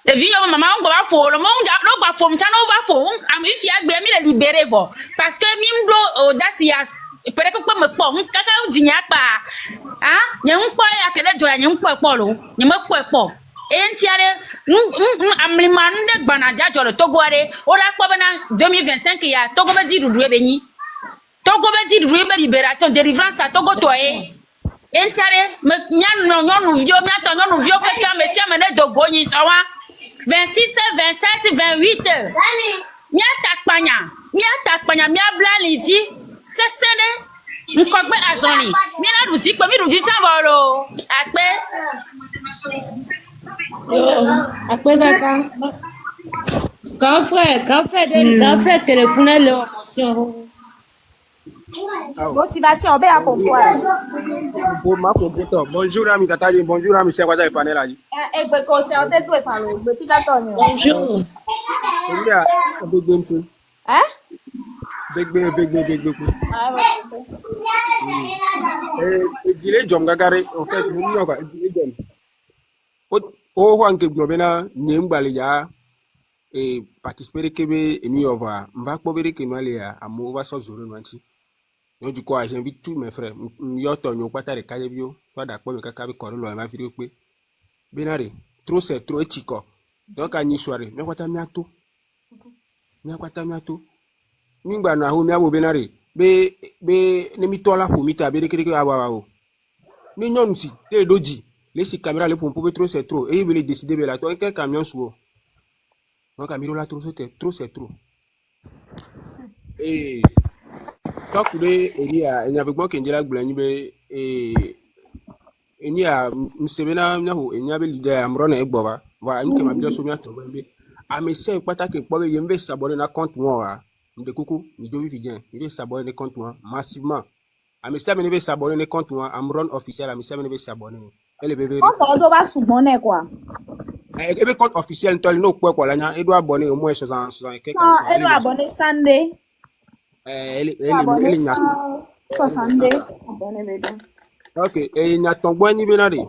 The video maman on va pour le monde no va pour mchana va pour am if ya gbe mi le libérer vo parce que mi ndo audacious pere ko me po kaka dinya pa ah nye npo ya kele jo ya nye npo lo nye me po entia Amliman de Banadia sur le Togo, on a pas 2025 il y a Togo Bedi Ruebeni. Togo Bedi Ruebe Libération, délivrance à Togo Toye. Entare, non, vieux, quelqu'un, monsieur, mené de Goni, 26, 27, 28. Miata Panya, Mia Blanidi, c'est celle. Nkogbe azoni. Mina ruti pe mi ruti chavolo. Akpe kaka. Grand frère téléphone le emotion. Motivation, ben à pourquoi? Bonjour ami Tataji, bonjour ami Sekwata et panel ali. Egbe conseil te tout falo, gbe ti ta ton. Bonjour. Oya, big game soon. Hein? Big. Ejile jom gagare en fait mun no ka ejile jom. O wanke globena nyembali ya participer kebe emi over mva kpobere kemale ya amu over so zoro nwanti. Donc du coup, j'invite tous mes frères. Yoto nyo kwata re kale bio, toi d'accord me kaka bi koro lo ma video pe. Benare, trop c'est trop etiko. Donc ani soirée, me kwata miato. Mingba na ho mi abo benare. Be ne mi tola ho mi ta be de awa o. Ni nyon si, te doji. Laisse caméra le pompo trop c'est trop. Et il veut décider de la toi quel camion sous. Donc amiro la trop c'est trop. Et donc il y a avec moi qui ndela gbula nyibe il y a msebena nyaho enyabe leader amro na egboba wa nke ma bio so mi ato be amese pataki po be yembe s'abonner na compte moi de coucou mi do vivien il veut s'abonner na compte moi massivement amese me veut s'abonner na compte moi amron officiel amese me veut s'abonner elle bébé Quand on va s'abonner quoi? Et be compte officiel tol no quoi la nya e do abonner au moins 60 quelque Ah, elle doit abonner Sunday. Elle Abonner n'a 162. Abonner bébé. ok et n'a tongbo ni benari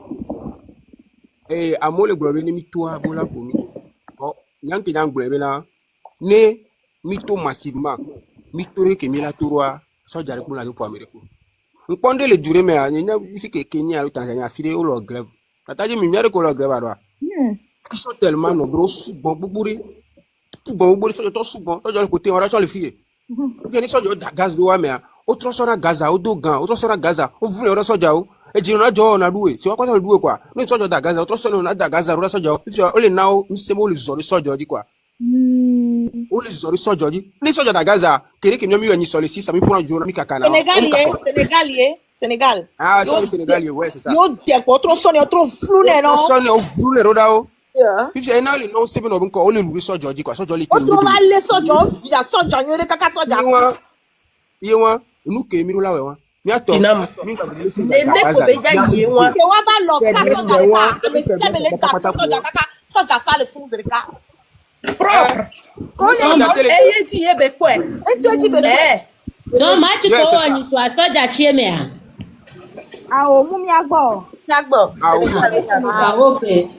et amole globe ni mitwa bola komi oh yanki dan globe na ne mito massivement mitore ke mila turwa so jare ko la do Amérique nkonde le dure me anya ifike Kenya ou Tanzania file o lo grève tataje mi miare ko lo grève adwa ils sont tellement nombreux bon buburi so to sugbon to jare côté on ra le fier bien so jo da gaz do wa me autre sora Gaza o do gan autre sora Gaza o vule o soja o e jiro na jo na duwe si wa kwata duwe kwa no soja da Gaza autre sora na da Gaza ro soja o si o le na o nsemo le zori soja di kwa o le zori soja di ni soja da Gaza kere ke mi yin so le si sami pour jo na mi kaka na Sénégal. Ah so Sénégal ouais c'est ça Yo de trop sonné trop flou non. Sonné o flou le roda o if you na le no sebe no nko o le lu soja di kwa soja le O to ma le soja via soja nyore kaka soja. Yewa nu ke mi ro la we wa mi ato mi ka bi se Ne ko be ja ye wa. Se wa ba lo ka soja me sebe le ta soja kaka soja fa le fun zerika. Propre. Eye ti ye be ko e. E to ji be ko. Non, machi ko oni to asoja chieme a. Ah o mu mi agbo. Ah okay.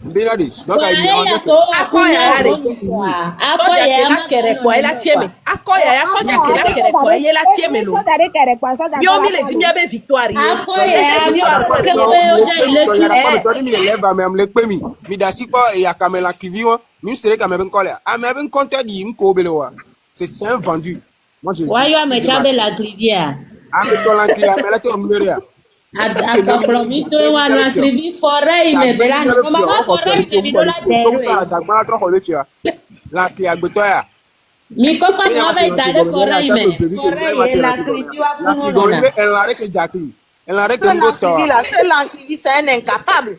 Benari donc Wa ya ko akoya Akoya kere ko ela chieme. Akoya ya soja kere ko ye la chieme lo. Soja de kere kwa soja. Bi o mi le di mi abe victoire. Akoya bi o se pe o ja ile chi. Mi leva me am le pe mi da si ko e akamela kivi won mi sere ka me ben kole a me ben compte di m ko bele wa c'est un vendu moi je wa yo me chabe la rivière a me to la clia me la to mleria Aproximito wa na tribi forêt me bela no ma forêt me do la terre da gba tro ko le fia la clia gbeto ya mi ko pa no va dare forêt me la tribi wa funu no elle la rek jakli elle la rek ndo to C'est l'antivi, c'est un incapable.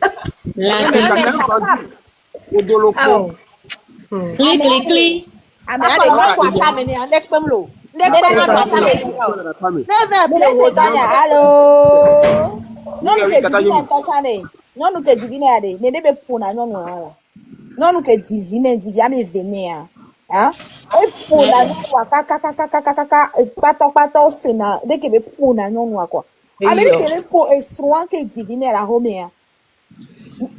Odoloko Clic. Ame ade kwa kwa tamene ande kpemlo. Nebe kwa tamene. Nebe Blessé Tonya, allô. Nonu ke divine tochane. Nonu ke divine ade. Ne debe pona nonu ala. Nonu ke divine ame venea. Hein? E pona nonu kaka pato sena de ke be pona nonu akwa. Amerike le po esroan ke divine la homea.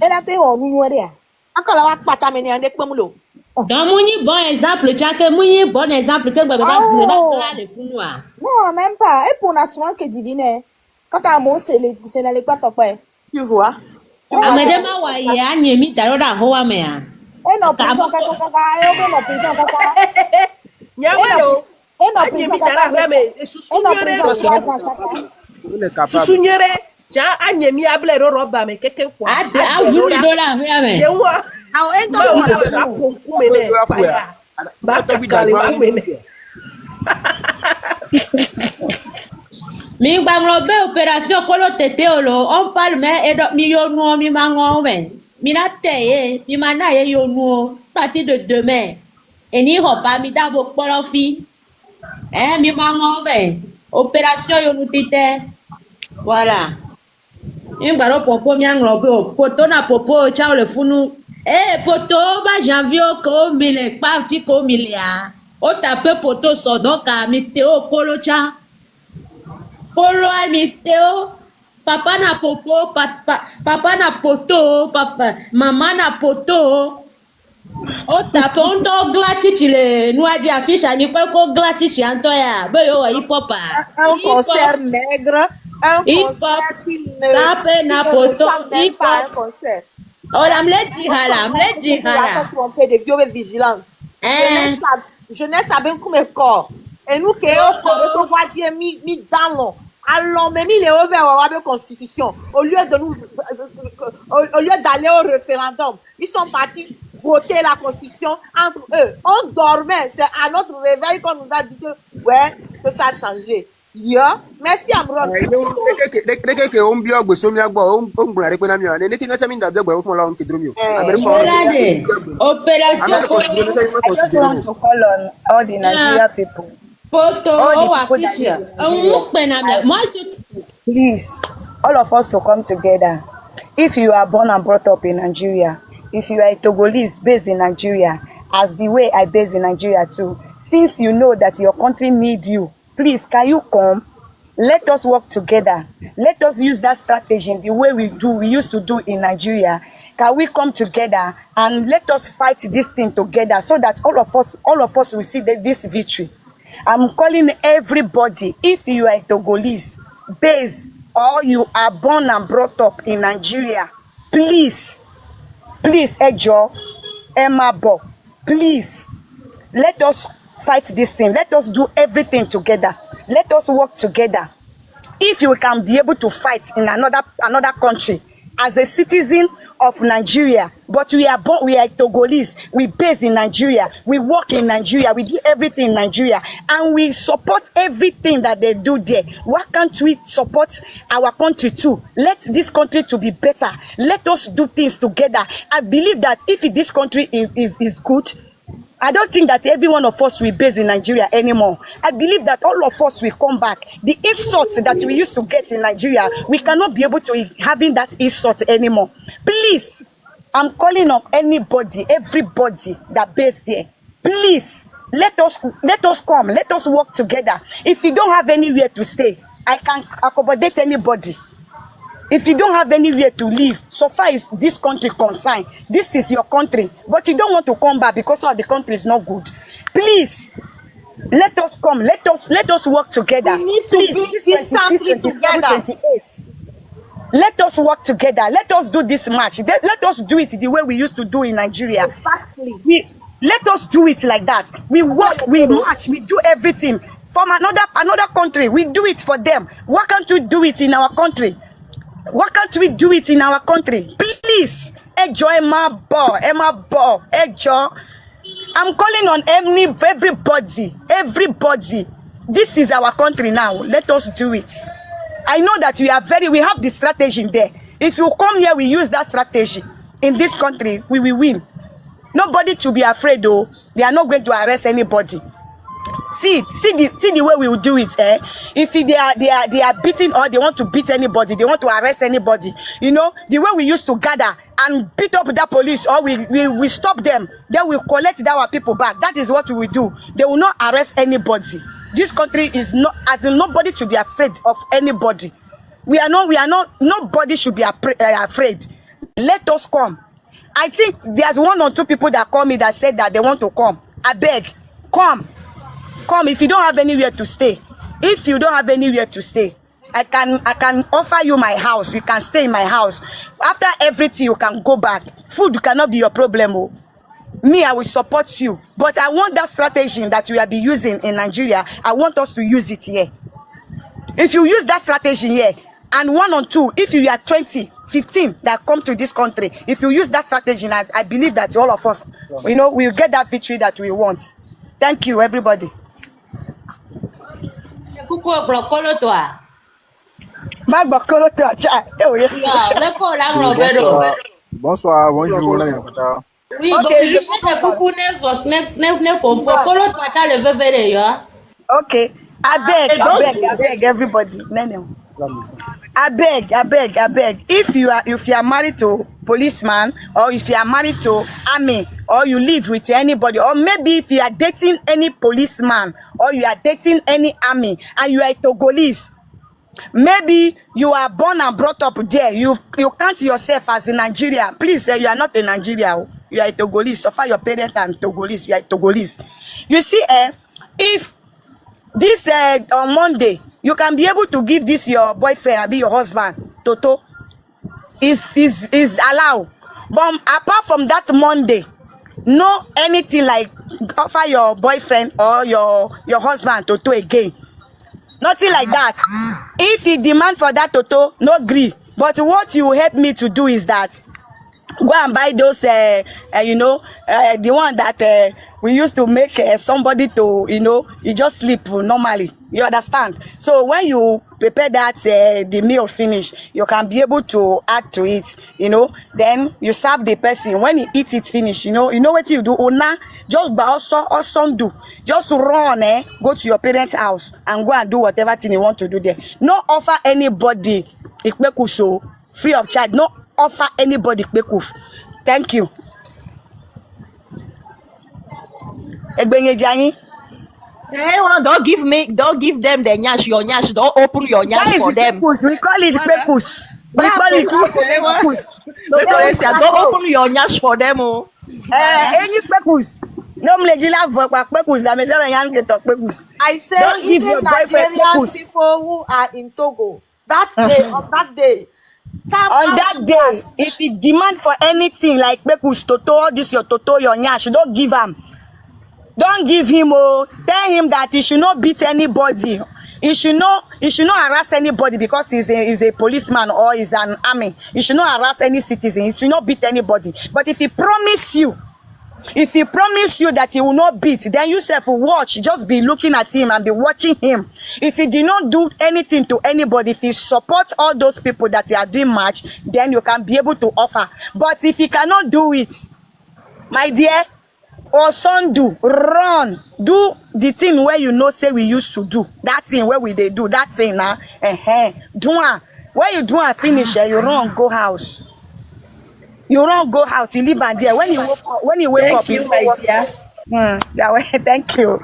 Ela te o nunu area. Akola wa kwa tamene ande kpemlo. Donc, mouni bon exemple, Tchake, mouni bon exemple que Baba va le funua. Non, même pas. Et pour national que divine, quand à mon c'est les pas top. Tu vois? Amedema wa ya nyemi daroda hoa mea. No prison kaka eu no prison kaka. Nyamelo. No prison kaka. No prison kaka. Susunyere. Ja anyemi ablero roba me keke kwa. Ade avuri dola me. Yewa. Ao ento Ba kumene. Ba kale kumene. Mi banglobe opération kolo tete olo on parle mais et mi yonu mi mango me mi na teye mi mana ye yonu partir de demain et ni roba mi da bo polofi mi mango me opération yonu tete voilà mi baro popo mi anglobe poto na popo chao le funu poto ba janvier ko mi le pa fi ko mi lia o tape poto so donc a mi teo kolo cha Polo amiteo, papa na popo, papa na poto, maman na poto. O tape on do glachichi le noa di afisha ni kwa ko glachichi antoya. Beyo wa hip hop. Un concert nègre, un concert qui ne tape na poto, hip pas un hop. concert. Oh la mle di hala. Tromper de violence. Jeunesse a bien comme corps. Et nous qui on va dire mi dans l'eau. Alors même il est ouvert à la constitution au lieu d'aller au référendum. Ils sont partis voter la constitution entre eux. On dormait, c'est à notre réveil qu'on nous a dit que ça a changé. Merci Amron. Deke on bio gbe so mi agbo on gbura re pe na mi ran ne ki na chami nda gbo ko la on kedro mi o. Opération I just want to call on all the Nigeria people. Please, all of us to come together. If you are born and brought up in Nigeria, if you are a Togolese based in Nigeria, as the way I based in Nigeria too, since you know that your country need you, please, can you come? Let us work together. Let us use that strategy the way we used to do in Nigeria. Can we come together and let us fight this thing together so that all of us will see this victory? I'm calling everybody, if you are Togolese based or you are born and brought up in Nigeria, please, Ejo, Emabo, please, let us fight this thing. Let us do everything together. Let us work together. If you can be able to fight in another country, as a citizen of Nigeria, but we are Togolese, we based in Nigeria, we work in Nigeria, we do everything in Nigeria, and we support everything that they do there. Why can't we support our country too? Let this country to be better. Let us do things together. I believe that if this country is good, I don't think that every one of us will base in Nigeria anymore. I believe that all of us will come back. The insults that we used to get in Nigeria, we cannot be able to having that insult anymore. Please, I'm calling on anybody, everybody that based there. Please, let us come. Let us work together. If you don't have anywhere to stay, I can accommodate anybody. If you don't have anywhere to live, so far is this country concerned. This is your country, but you don't want to come back because the country is not good. Please, let us come. Let us work together. We need to build this country together. 28. Let us work together. Let us do this match. Let us do it the way we used to do in Nigeria. Exactly. Let us do it like that. We work, we march, we do everything from another country. We do it for them. Why can't we do it in our country? Why can't we do it in our country? Please, Ejo, Emma Bo, Ejo. I'm calling on everybody. This is our country now. Let us do it. I know that we have the strategy there. If you come here, we use that strategy. In this country, we will win. Nobody to be afraid though. They are not going to arrest anybody. See the way we will do it. If they are beating or they want to beat anybody, they want to arrest anybody. You know, the way we used to gather and beat up that police, or we stop them, then we collect our people back. That is what we will do. They will not arrest anybody. This country is not, as in nobody should be afraid of anybody. We are not, nobody should be afraid. Let us come. I think there's 1 or 2 people that call me that said that they want to come. I beg, come if you don't have anywhere to stay. If you don't have anywhere to stay, I can offer you my house. You can stay in my house. After everything, you can go back. Food cannot be your problem. Oh. Me, I will support you. But I want that strategy that we have been using in Nigeria. I want us to use it here. If you use that strategy here, and 1 or 2, if you are 20, 15 that come to this country, if you use that strategy, I believe that all of us, we'll get that victory that we want. Thank you, everybody. Bonsoir, bonjour, là, Yakata. Oui, okay, je mets coucou ne pompo. Kolo toi le veut ya. Okay, I beg everybody. I beg. If you are married to policeman, or if you are married to army, or you live with anybody, or maybe if you are dating any policeman, or you are dating any army, and you are a Togolese, maybe you are born and brought up there, you count yourself as in Nigeria. Please, you are not in Nigeria. You are a Togolese. So far, your parents are Togolese. You are a Togolese. You see, if this on Monday, you can be able to give this your boyfriend, be your husband, Toto, is allowed. But apart from that Monday, no anything like offer your boyfriend or your husband Toto again. Nothing like that. If he demand for that Toto, no agree. But what you help me to do is that go and buy those, the one that we used to make somebody to, you just sleep normally. You understand? So when you prepare that, the meal finish, you can be able to add to it, then you serve the person. When he eats it finish, you know what you do? Just do. Just run, go to your parents' house and go and do whatever thing you want to do there. No offer anybody free of charge. No offer anybody kpekuf. Thank you. Hey, don't give them the nyash, your nyash. Don't open your nyash for them. We call it kpekuf. We call it kpekuf. Don't open your nyash for them. Any kpekuf. I say even Nigerian people who are in Togo, on that day, if he demand for anything like Bekus, Toto, this your Toto, your Nyash, don't give him. Don't give him. Tell him that he should not beat anybody. He should not harass anybody because he's a policeman or he's an army. He should not harass any citizen. He should not beat anybody. But if he promise you that he will not beat, then you self will watch. Just be looking at him and be watching him. If he did not do anything to anybody, if he supports all those people that are doing match, then you can be able to offer. But if he cannot do it, my dear, or son run, do the thing where say we used to do. That thing where they do that thing now. Do it. When you do and finish, you run go house. You don't go house, you live and there. When you wake up, you my dear. Thank you.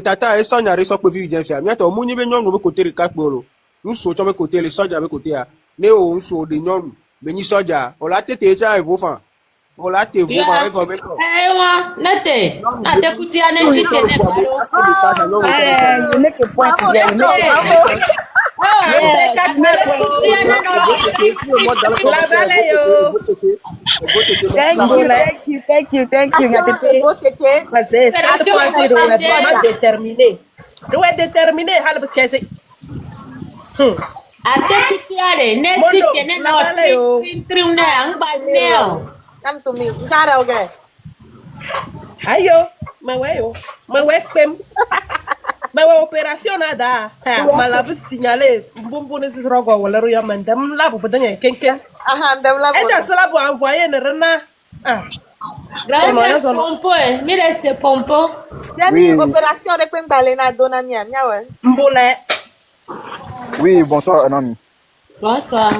Tata Sonia reso pe vi jenfia. Mi ato mu ni be nyonu be kote rika poro. Nso cho be kote le soja be kote ya. Ne o nso de nyonu be ni soja. Ola tete cha evo fan. Ola te vo ba re government. Wa nate. Nate kuti ane chite ne baro. You make a point there. Thank you. Déterminé. Tu es déterminé, halb chese. Come to me. Jara okay. Ayo, mawe pem. Mawe opération nada. Malabu signaler. Mbumbu ne rogo wala ruya mandam labu bedanya kenken. Ndam labu. Eda sala bu envoyer ne rena. Pompo, mire ce pompo. Oui. Opération de pem balena dona nia ouais. Mbole. Oui, bonsoir Anami. Bonsoir.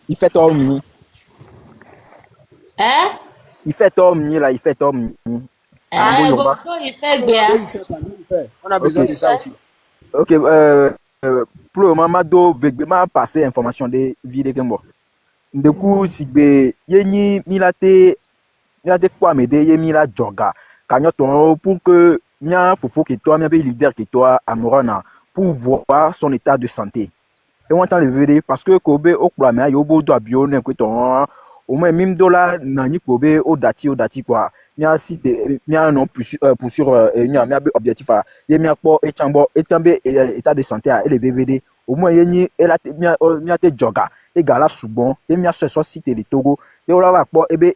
Il fait tort mini. Hein? Il fait tort mini là, il fait tort mini. Il fait bien. On a besoin de ça aussi. Ok, pour le moment, je vais passer information de vie de Kembo. ndeku sigbe yenyi milate kwa mede ye mila joga kanyoto pour que mia fofo que toi mia be leader que toi amorana pour voir son état de santé et on entend le vérité parce que kobe okura mia yobo do abio ne ko ton au moins mime dola nani kobe odati quoi mia si mia non pour sur mia be objectif a ye mia po etambe état de santé a et le VVD au moins yenyi ela mia te joga e gala subon e mia so cité de Togo e ola wa po ebe